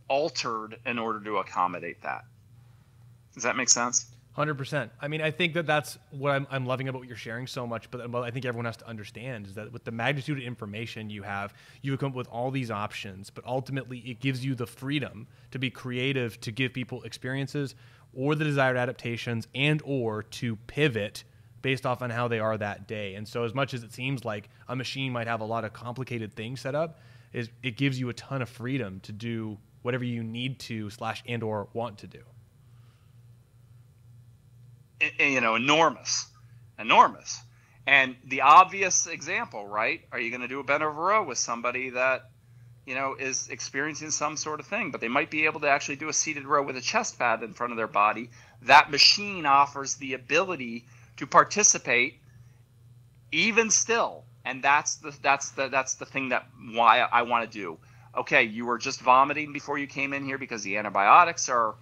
altered in order to accommodate that. Does that make sense? 100%. I mean, I think that's what I'm loving about what you're sharing so much, but I think everyone has to understand is that with the magnitude of information you have, you come up with all these options, but ultimately it gives you the freedom to be creative, to give people experiences or the desired adaptations and or to pivot based off on how they are that day. And so as much as it seems like a machine might have a lot of complicated things set up, it gives you a ton of freedom to do whatever you need to / and or want to do. Enormous. And the obvious example, right? Are you going to do a bent over row with somebody that, is experiencing some sort of thing, but they might be able to actually do a seated row with a chest pad in front of their body? That machine offers the ability to participate even still. And that's the thing that why I want to do. Okay, you were just vomiting before you came in here because the antibiotics are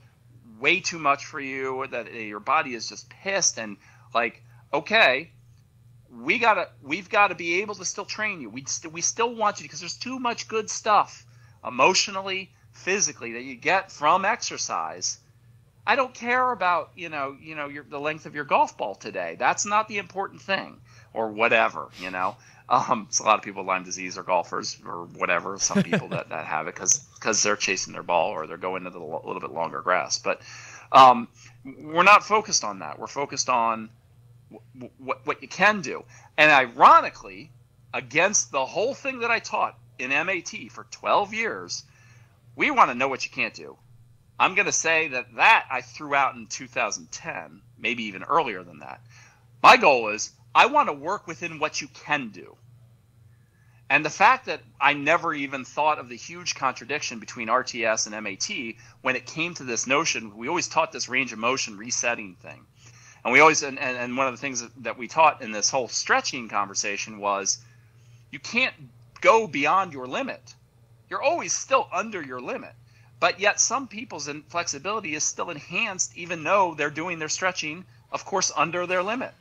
way too much for you, that your body is just pissed, and okay, we've got to be able to still train you. We still want you because there's too much good stuff emotionally, physically that you get from exercise. I don't care about the length of your golf ball today. That's not the important thing, or whatever. It's a lot of people with Lyme disease are golfers or whatever. Some people that have it because they're chasing their ball or they're going into the little bit longer grass. But we're not focused on that. We're focused on what you can do. And ironically, against the whole thing that I taught in MAT for 12 years, we want to know what you can't do. I'm going to say that I threw out in 2010, maybe even earlier than that. My goal is I want to work within what you can do. And the fact that I never even thought of the huge contradiction between RTS and MAT when it came to this notion, we always taught this range of motion resetting thing. And we always, and one of the things that we taught in this whole stretching conversation was you can't go beyond your limit. You're always still under your limit. But yet some people's flexibility is still enhanced even though they're doing their stretching, of course, under their limit.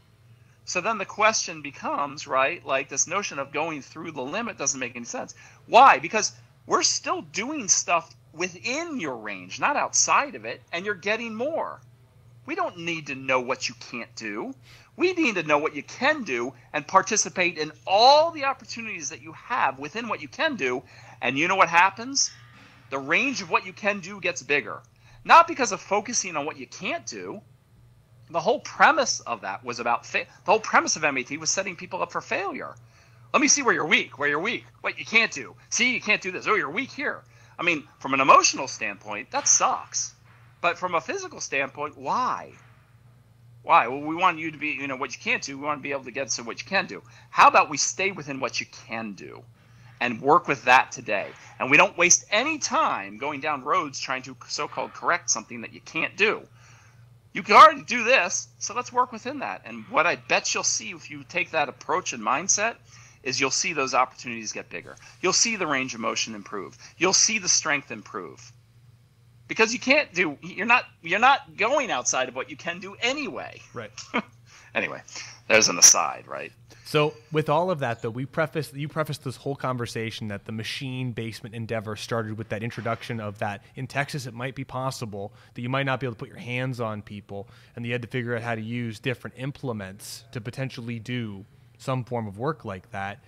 So then the question becomes, right, like this notion of going through the limit doesn't make any sense. Why? Because we're still doing stuff within your range, not outside of it, and you're getting more. We don't need to know what you can't do. We need to know what you can do and participate in all the opportunities that you have within what you can do. And you know what happens? The range of what you can do gets bigger. Not because of focusing on what you can't do. The whole premise of that was about the whole premise of MAT was setting people up for failure. Let me see where you're weak. What you can't do. See, you can't do this. Oh, you're weak here. I mean, from an emotional standpoint, that sucks. But from a physical standpoint, why? Why? Well, we want you to be, what you can't do. We want to be able to get to what you can do. How about we stay within what you can do and work with that today? And we don't waste any time going down roads trying to so-called correct something that you can't do. You can already do this, so let's work within that. And what I bet you'll see if you take that approach and mindset is you'll see those opportunities get bigger. You'll see the range of motion improve. You'll see the strength improve. Because you're not going outside of what you can do anyway. Right. Anyway, there's an aside, right? So with all of that, though, you prefaced this whole conversation that the machine basement endeavor started with that introduction of that in Texas it might be possible that you might not be able to put your hands on people, and you had to figure out how to use different implements to potentially do some form of work like that.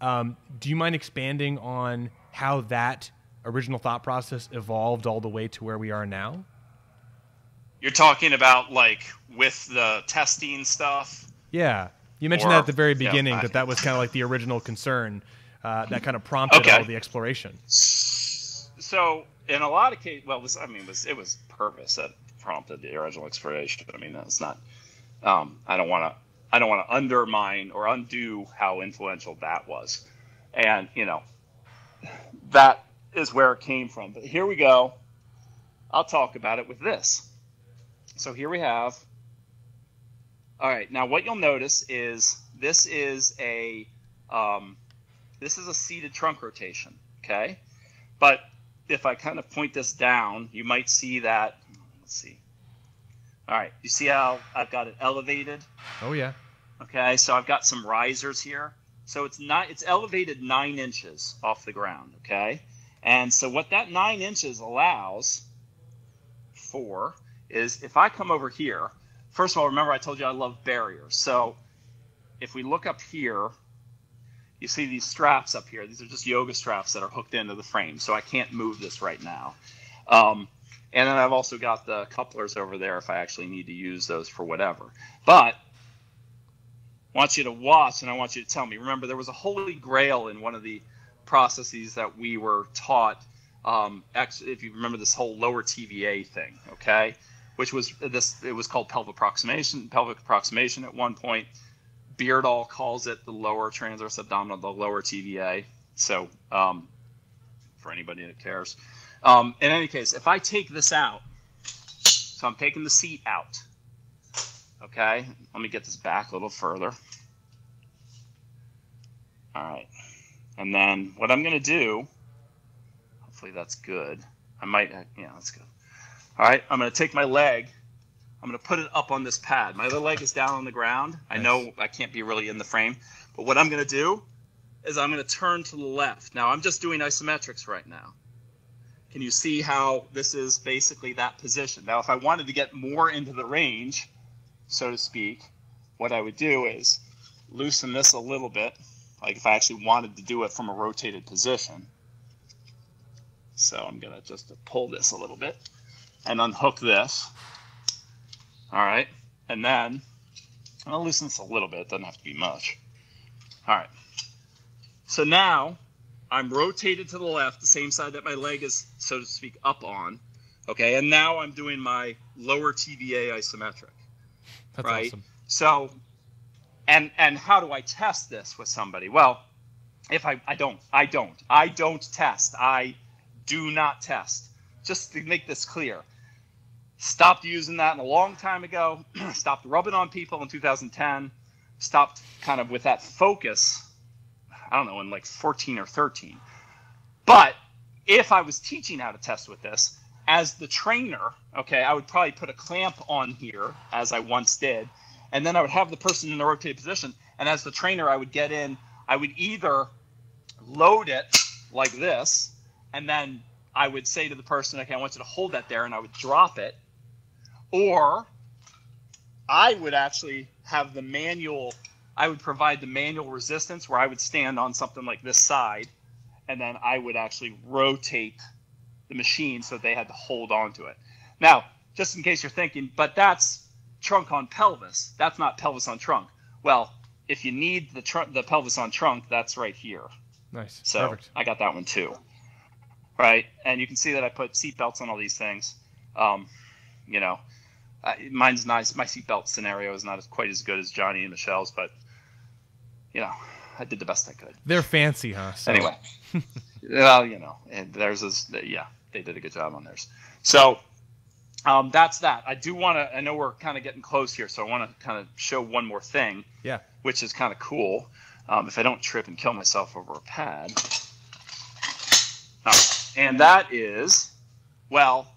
Do you mind expanding on how that original thought process evolved all the way to where we are now? You're talking about like with the testing stuff? Yeah. You mentioned that at the very beginning, that was kind of like the original concern that kind of prompted all the exploration. So in a lot of cases, well, it was purpose that prompted the original exploration. I mean, that's not. I don't want to undermine or undo how influential that was, and that is where it came from. But here we go. I'll talk about it with this. So here we have. All right. Now, what you'll notice is this is a seated trunk rotation. Okay, but if I kind of point this down, you might see that. Let's see. All right. You see how I've got it elevated? Oh yeah. Okay. So I've got some risers here. So it's elevated 9 inches off the ground. Okay. And so what that 9 inches allows for is if I come over here. First of all, remember I told you I love barriers. So if we look up here, you see these straps up here. These are just yoga straps that are hooked into the frame. So I can't move this right now. And then I've also got the couplers over there if I actually need to use those for whatever. But I want you to watch and I want you to tell me. Remember, there was a holy grail in one of the processes that we were taught. If you remember this whole lower TVA thing, okay? Which was it was called pelvic approximation at one point. Beardall calls it the lower transverse abdominal, the lower TVA. So for anybody that cares. In any case, if I take this out, so I'm taking the seat out. Okay, let me get this back a little further. All right, and then what I'm going to do, hopefully that's good. That's good. All right, I'm going to take my leg. I'm going to put it up on this pad. My other leg is down on the ground. Nice. I know I can't be really in the frame, but what I'm going to do is I'm going to turn to the left. Now, I'm just doing isometrics right now. Can you see how this is basically that position? Now, if I wanted to get more into the range, so to speak, what I would do is loosen this a little bit, like if I actually wanted to do it from a rotated position. So I'm going to just pull this a little bit and unhook this. All right. And then I'll loosen this a little bit. It doesn't have to be much. All right. So now I'm rotated to the left, the same side that my leg is, so to speak, up on. Okay. And now I'm doing my lower TVA isometric. That's right. Awesome. So, and how do I test this with somebody? Well, if I don't test. I do not test. Just to make this clear. Stopped using that a long time ago. Stopped rubbing on people in 2010. Stopped kind of with that focus, I don't know, in like 14 or 13. But if I was teaching how to test with this, as the trainer, okay, I would probably put a clamp on here, as I once did, and then I would have the person in the rotated position, and as the trainer, I would get in, I would either load it like this, and then I would say to the person, okay, I want you to hold that there, and I would drop it, or I would actually have the manual, I would provide the manual resistance where I would stand on something like this side, and then I would actually rotate the machine so they had to hold on to it. Now, just in case you're thinking, but that's trunk on pelvis. That's not pelvis on trunk. Well, if you need the pelvis on trunk, that's right here. Nice. So perfect. I got that one too. Right, and you can see that I put seat belts on all these things. Mine's nice. My seatbelt scenario is not quite as good as Johnny and Michelle's, but I did the best I could. They're fancy, huh? So. Anyway, well, and theirs is, yeah, they did a good job on theirs. So that's that. I know we're kind of getting close here, so I want to kind of show one more thing. Yeah. Which is kind of cool. if I don't trip and kill myself over a pad. And that is, well,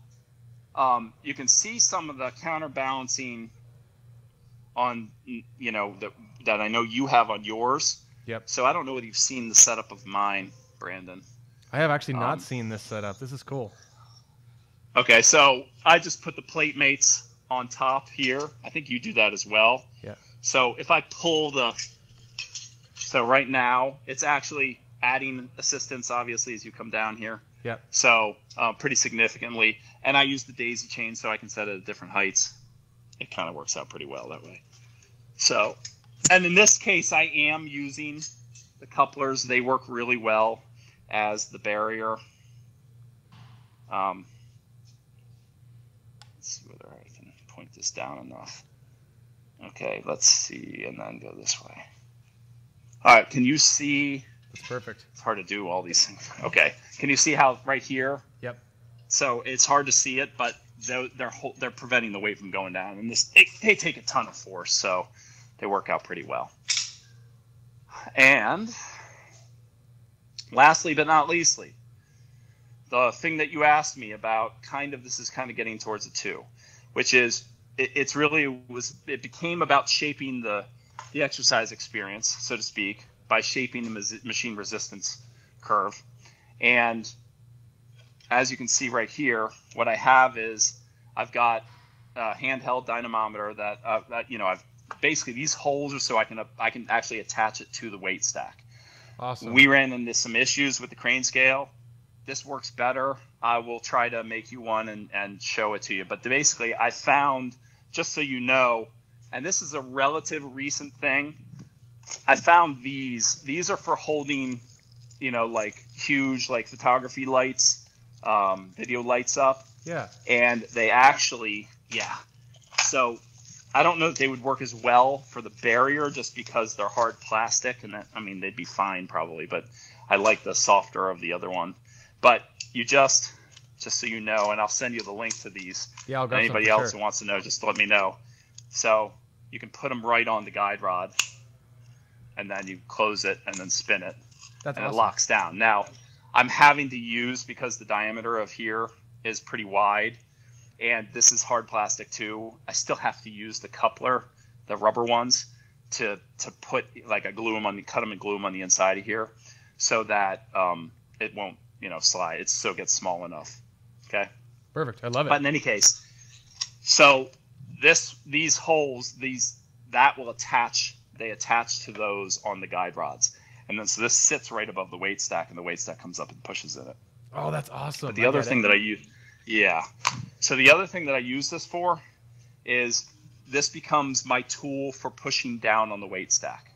you can see some of the counterbalancing on, that I know you have on yours. Yep. So I don't know whether you've seen the setup of mine, Brandon. I have actually not seen this setup. This is cool. Okay, so I just put the plate mates on top here. I think you do that as well. Yeah. So if I pull so right now it's actually adding assistance, obviously, as you come down here. Yeah. So pretty significantly. And I use the daisy chain so I can set it at different heights. It kind of works out pretty well that way. So, and in this case, I am using the couplers. They work really well as the barrier. Let's see whether I can point this down enough. Okay, let's see, and then go this way. All right, can you see? That's perfect. It's hard to do all these things. Okay, can you see how right here? Yep. So it's hard to see it, but they're preventing the weight from going down, and they take a ton of force, so they work out pretty well. And lastly, but not leastly, the thing that you asked me about, this is kind of getting towards it too, which is it became about shaping the exercise experience, so to speak, by shaping the machine resistance curve. And as you can see right here, what I have is I've got a handheld dynamometer that I've basically, these holes are so I can actually attach it to the weight stack. Awesome. We ran into some issues with the crane scale. This works better. I will try to make you one and show it to you. But basically, I found, just so you know, and this is a relative recent thing, I found these. These are for holding, like huge, like photography lights, video lights up. Yeah. And they actually, So I don't know if they would work as well for the barrier just because they're hard plastic, and they'd be fine probably, but I like the softer of the other one. But you just so you know, and I'll send you the link to these. Yeah, I'll grab anybody some for else sure. who wants to know, just let me know. So you can put them right on the guide rod, and then you close it and then spin it. That's and awesome. It locks down. Now, I'm having to use, because the diameter of here is pretty wide, and this is hard plastic too, I still have to use the coupler, the rubber ones, to put like cut them and glue them on the inside of here, so that it won't slide. It still gets small enough. Okay. Perfect. I love it. But in any case, so these holes, that will attach. They attach to those on the guide rods, and then so this sits right above the weight stack, and the weight stack comes up and pushes in it. Oh, that's awesome. But the other thing that I use, so the other thing that I use this for is this becomes my tool for pushing down on the weight stack.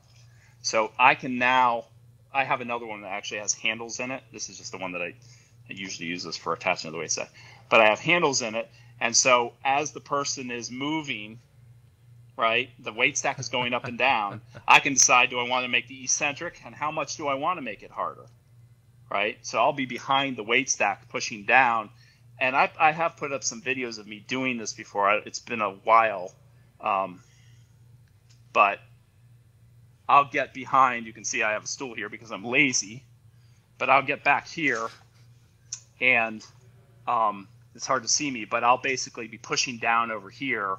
So I have another one that actually has handles in it. This is just the one that I usually use this for attaching to the weight stack. But I have handles in it, and so as the person is moving, right, the weight stack is going up and down, I can decide, do I want to make the eccentric, and how much do I want to make it harder, right? So I'll be behind the weight stack pushing down, and I have put up some videos of me doing this before. It's been a while, but I'll get behind. You can see I have a stool here because I'm lazy, but I'll get back here, and it's hard to see me, but I'll basically be pushing down over here.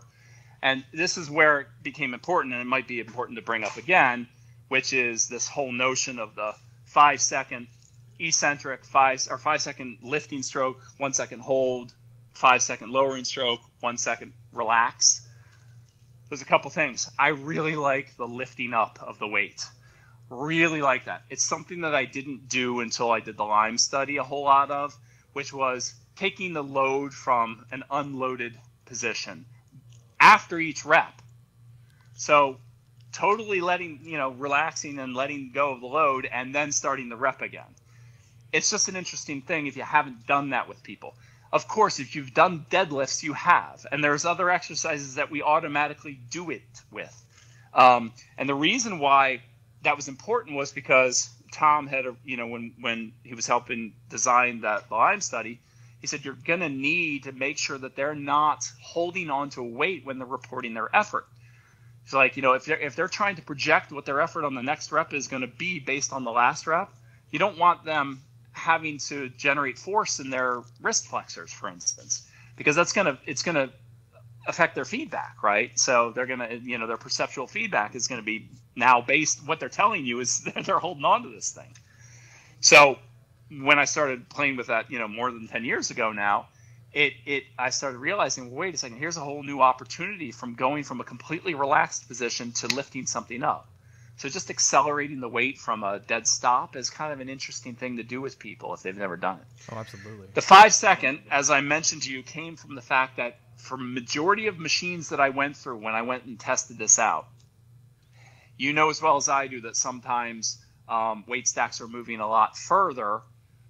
And this is where it became important, and it might be important to bring up again, which is this whole notion of the 5-second eccentric, 5-second lifting stroke, 1 second hold, 5-second lowering stroke, 1 second relax. There's a couple things. I really like the lifting up of the weight. Really like that. It's something that I didn't do until I did the Lyme study a whole lot of, which was taking the load from an unloaded position after each rep. So totally relaxing and letting go of the load and then starting the rep again. It's just an interesting thing if you haven't done that with people. Of course, if you've done deadlifts, you have. And there's other exercises that we automatically do it with. And the reason why that was important was because Tom had, when he was helping design the Lyme study, he said, you're going to need to make sure that they're not holding on to a weight when they're reporting their effort. It's like, if they're trying to project what their effort on the next rep is going to be based on the last rep, you don't want them having to generate force in their wrist flexors, for instance, because it's going to affect their feedback, right? So they're going to, their perceptual feedback is going to be now based, what they're telling you is that they're holding on to this thing. So when I started playing with that, more than 10 years ago now, I started realizing, well, wait a second, here's a whole new opportunity from going from a completely relaxed position to lifting something up. So just accelerating the weight from a dead stop is kind of an interesting thing to do with people if they've never done it. Oh, absolutely. The 5 second, as I mentioned to you, came from the fact that for majority of machines that I went through when I went and tested this out, you know as well as I do that sometimes weight stacks are moving a lot further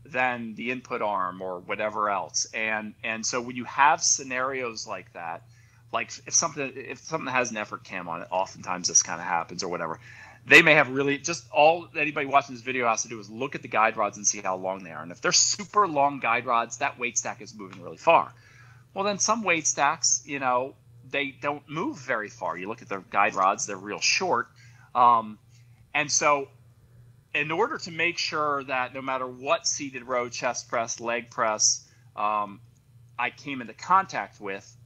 than the input arm or whatever else. And so when you have scenarios like that, like if something has an effort cam on it, oftentimes this kind of happens or whatever. They may have really all anybody watching this video has to do is look at the guide rods and see how long they are. And if they're super long guide rods, that weight stack is moving really far. Well, then some weight stacks, they don't move very far. You look at their guide rods, they're real short. And so in order to make sure that no matter what seated row, chest press, leg press I came into contact with,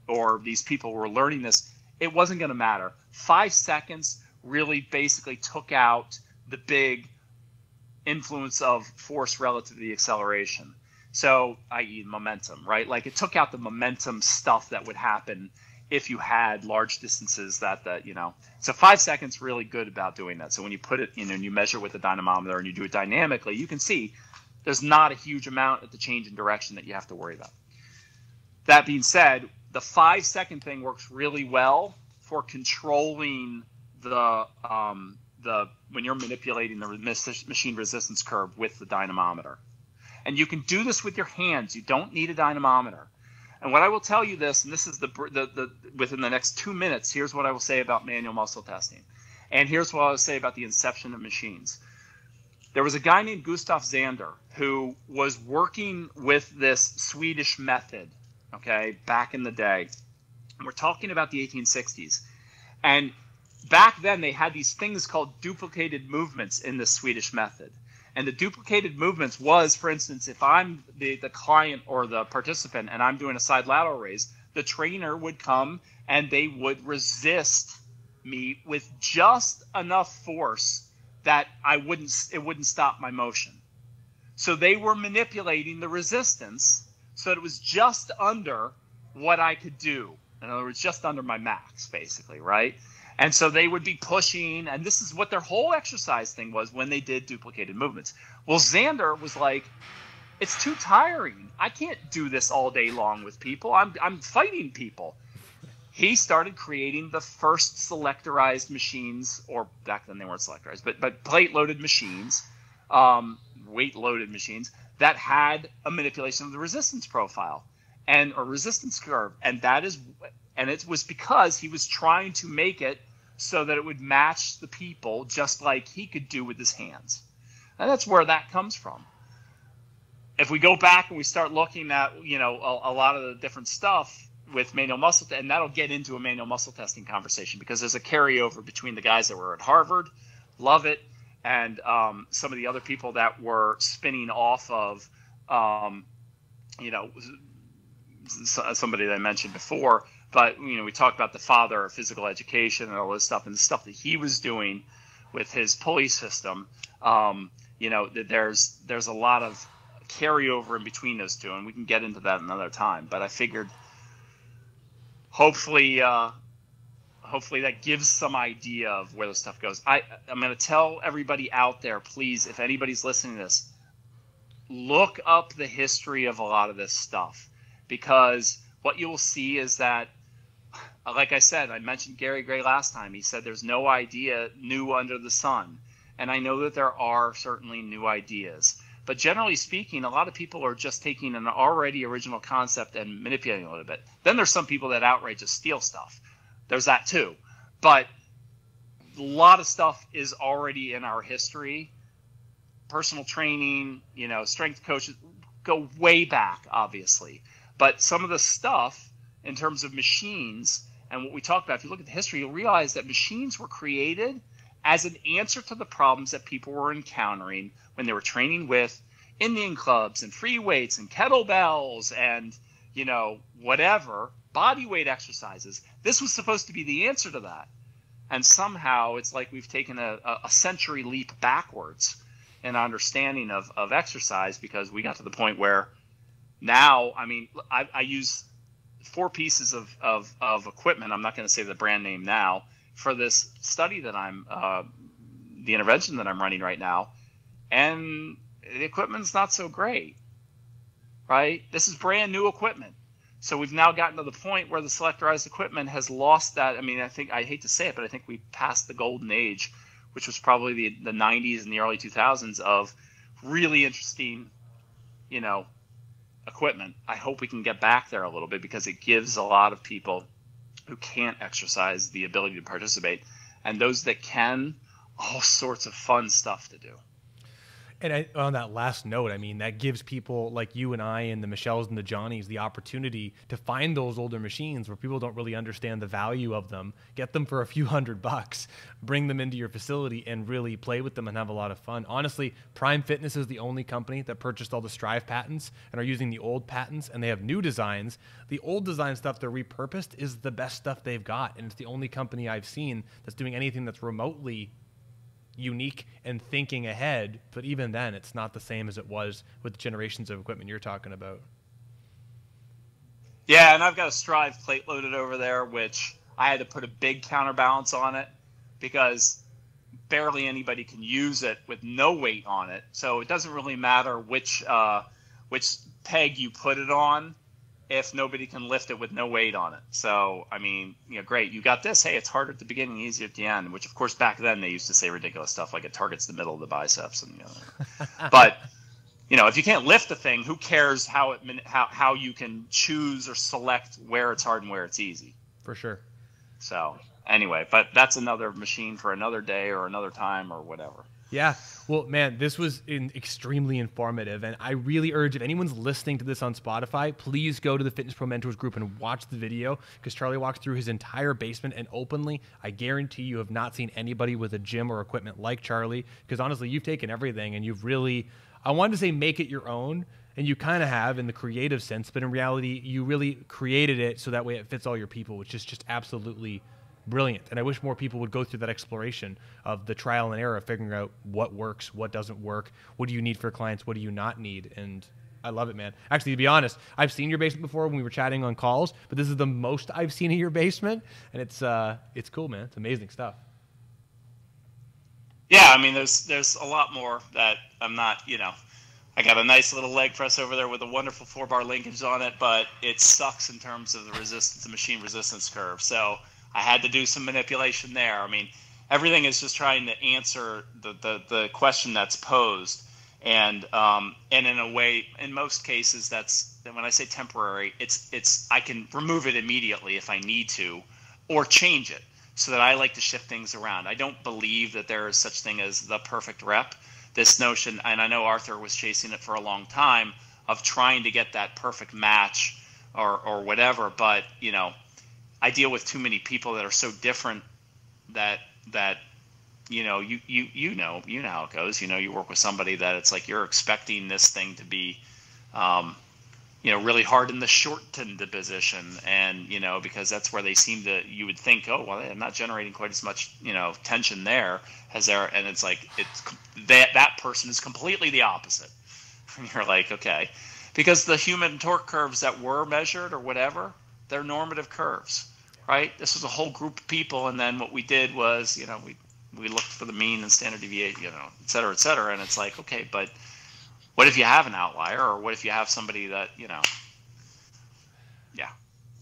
or these people were learning this, it wasn't going to matter. 5 seconds really basically took out the big influence of force relative to the acceleration. So, i.e. momentum, right? Like it took out the momentum stuff that would happen if you had large distances so 5 seconds really good about doing that. So when you put it, and you measure with the dynamometer and you do it dynamically, you can see there's not a huge amount at the change in direction that you have to worry about. That being said, the 5 second thing works really well for controlling the when you're manipulating the machine resistance curve with the dynamometer. And you can do this with your hands. You don't need a dynamometer. And what I will tell you this, and this is the within the next 2 minutes, here's what I will say about manual muscle testing. And here's what I will say about the inception of machines. There was a guy named Gustav Zander who was working with this Swedish method, okay, back in the day. And we're talking about the 1860s. And back then they had these things called duplicated movements in the Swedish method. And the duplicated movements was, for instance, if I'm the client or the participant and I'm doing a side lateral raise, the trainer would come and they would resist me with just enough force that it wouldn't stop my motion. So they were manipulating the resistance so that it was just under what I could do. In other words, just under my max, basically, right? And so they would be pushing, and this is what their whole exercise thing was when they did duplicated movements. Well, Zander was like, it's too tiring. I can't do this all day long with people. I'm fighting people. He started creating the first selectorized machines, or back then they weren't selectorized, but plate-loaded machines, weight-loaded machines that had a manipulation of the resistance profile or resistance curve, and it was because he was trying to make it so that it would match the people just like he could do with his hands. And that's where that comes from. If we go back and we start looking at, a lot of the different stuff with manual muscle, and that'll get into a manual muscle testing conversation because there's a carryover between the guys that were at Harvard, love it, and some of the other people that were spinning off of, somebody that I mentioned before. But, we talked about the father of physical education and all this stuff, and the stuff that he was doing with his pulley system. There's a lot of carryover in between those two, and we can get into that another time. But I figured hopefully that gives some idea of where the stuff goes. I'm going to tell everybody out there, please, if anybody's listening to this, look up the history of a lot of this stuff, because what you will see is that, like I said, I mentioned Gary Gray last time. He said there's no idea new under the sun. And I know that there are certainly new ideas. But generally speaking, a lot of people are just taking an already original concept and manipulating it a little bit. Then there's some people that outright just steal stuff. There's that too. But a lot of stuff is already in our history. Personal training, strength coaches go way back, obviously. But some of the stuff in terms of machines And what we talked about, if you look at the history, you'll realize that machines were created as an answer to the problems that people were encountering when they were training with Indian clubs and free weights and kettlebells and, whatever, body weight exercises. This was supposed to be the answer to that. And somehow it's like we've taken a century leap backwards in understanding of exercise, because we got to the point where now, I use 4 pieces of equipment. I'm not going to say the brand name now, for this study that the intervention that I'm running right now. And the equipment's not so great, right? This is brand new equipment. So we've now gotten to the point where the selectorized equipment has lost that. I hate to say it, but I think we passed the golden age, which was probably the 90s and the early 2000s of really interesting, equipment. I hope we can get back there a little bit, because it gives a lot of people who can't exercise the ability to participate, and those that can, all sorts of fun stuff to do. And on that last note, that gives people like you and I and the Michelles and the Johnnies the opportunity to find those older machines where people don't really understand the value of them, get them for a few $100, bring them into your facility and really play with them and have a lot of fun. Honestly, Prime Fitness is the only company that purchased all the Strive patents and are using the old patents, and they have new designs. The old design stuff they're repurposed is the best stuff they've got, and it's the only company I've seen that's doing anything that's remotely unique and thinking ahead. But even then, it's not the same as it was with the generations of equipment you're talking about. Yeah, and I've got a Strive plate loaded over there, which I had to put a big counterbalance on it because barely anybody can use it with no weight on it. So it doesn't really matter which peg you put it on if nobody can lift it with no weight on it. So, great. You got this. Hey, it's harder at the beginning, easier at the end, which, of course, back then they used to say ridiculous stuff like it targets the middle of the biceps. But, if you can't lift the thing, who cares how you can choose or select where it's hard and where it's easy? For sure. So, anyway, but that's another machine for another day or another time or whatever. Yeah. Well, man, this was extremely informative, and I really urge, if anyone's listening to this on Spotify, please go to the Fitness Pro Mentors group and watch the video, because Charlie walks through his entire basement, and openly, I guarantee you have not seen anybody with a gym or equipment like Charlie, because honestly, you've taken everything and you've really, I wanted to say make it your own, and you kind of have in the creative sense, but in reality, you really created it so that way it fits all your people, which is just absolutely brilliant. And I wish more people would go through that exploration of the trial and error of figuring out what works, what doesn't work, what do you need for clients, what do you not need. And I love it, man. Actually, to be honest, I've seen your basement before when we were chatting on calls, but this is the most I've seen of your basement, and it's cool, man. It's amazing stuff. Yeah, there's a lot more that I'm not, I got a nice little leg press over there with a wonderful 4-bar linkage on it, but it sucks in terms of the resistance, the machine resistance curve. So I had to do some manipulation there. Everything is just trying to answer the question that's posed. And in a way, in most cases, that's, when I say temporary, it's I can remove it immediately if I need to, or change it, so that I like to shift things around. I don't believe that there is such thing as the perfect rep. This notion, and I know Arthur was chasing it for a long time, of trying to get that perfect match or whatever, but I deal with too many people that are so different that you know how it goes. You work with somebody that it's like you're expecting this thing to be really hard in the shortened position, and because that's where they seem to, you would think, oh well, I'm not generating quite as much tension there as there, and it's like that person is completely the opposite. And you're like, okay, because the human torque curves that were measured or whatever, they're normative curves. Right? This was a whole group of people, and then what we did was, we looked for the mean and standard deviation, et cetera, and it's like, okay, but what if you have an outlier, or what if you have somebody that, yeah.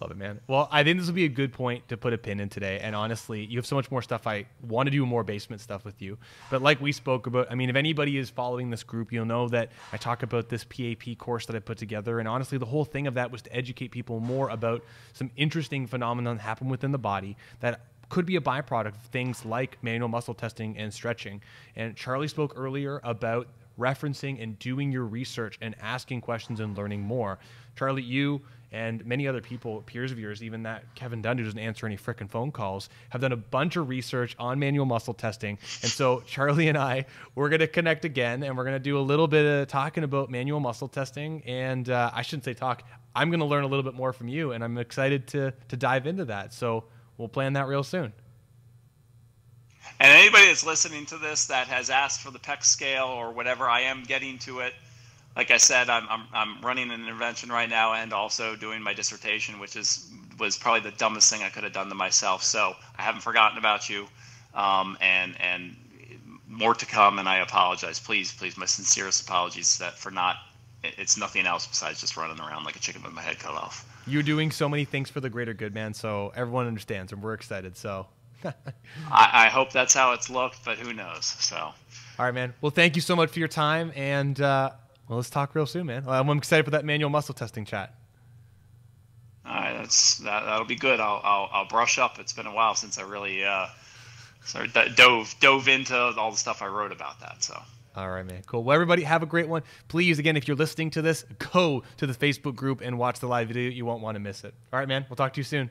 Love it, man. Well, I think this will be a good point to put a pin in today. And honestly, you have so much more stuff. I want to do more basement stuff with you. But like we spoke about, if anybody is following this group, you'll know that I talk about this PAP course that I put together. And honestly, the whole thing of that was to educate people more about some interesting phenomena that happen within the body that could be a byproduct of things like manual muscle testing and stretching. And Charlie spoke earlier about referencing and doing your research and asking questions and learning more. Charlie, you and many other people, peers of yours, even that Kevin Dunn, who doesn't answer any frickin' phone calls, have done a bunch of research on manual muscle testing. And so Charlie and I, we're going to connect again, and we're going to do a little bit of talking about manual muscle testing. And I shouldn't say talk. I'm going to learn a little bit more from you, and I'm excited to dive into that. So we'll plan that real soon. And anybody that's listening to this that has asked for the PEC scale or whatever, I am getting to it. Like I said, I'm running an intervention right now and also doing my dissertation, which was probably the dumbest thing I could have done to myself. So I haven't forgotten about you, and more to come. And I apologize. Please, my sincerest apologies for not. It's nothing else besides just running around like a chicken with my head cut off. You're doing so many things for the greater good, man. So everyone understands, and we're excited. So I hope that's how it's looked, but who knows? So all right, man. Well, thank you so much for your time, and well, let's talk real soon, man. I'm excited for that manual muscle testing chat. All right, that'll be good. I'll brush up. It's been a while since I really dove into all the stuff I wrote about that. So. All right, man. Cool. Well, everybody, have a great one. Please, again, if you're listening to this, go to the Facebook group and watch the live video. You won't want to miss it. All right, man. We'll talk to you soon.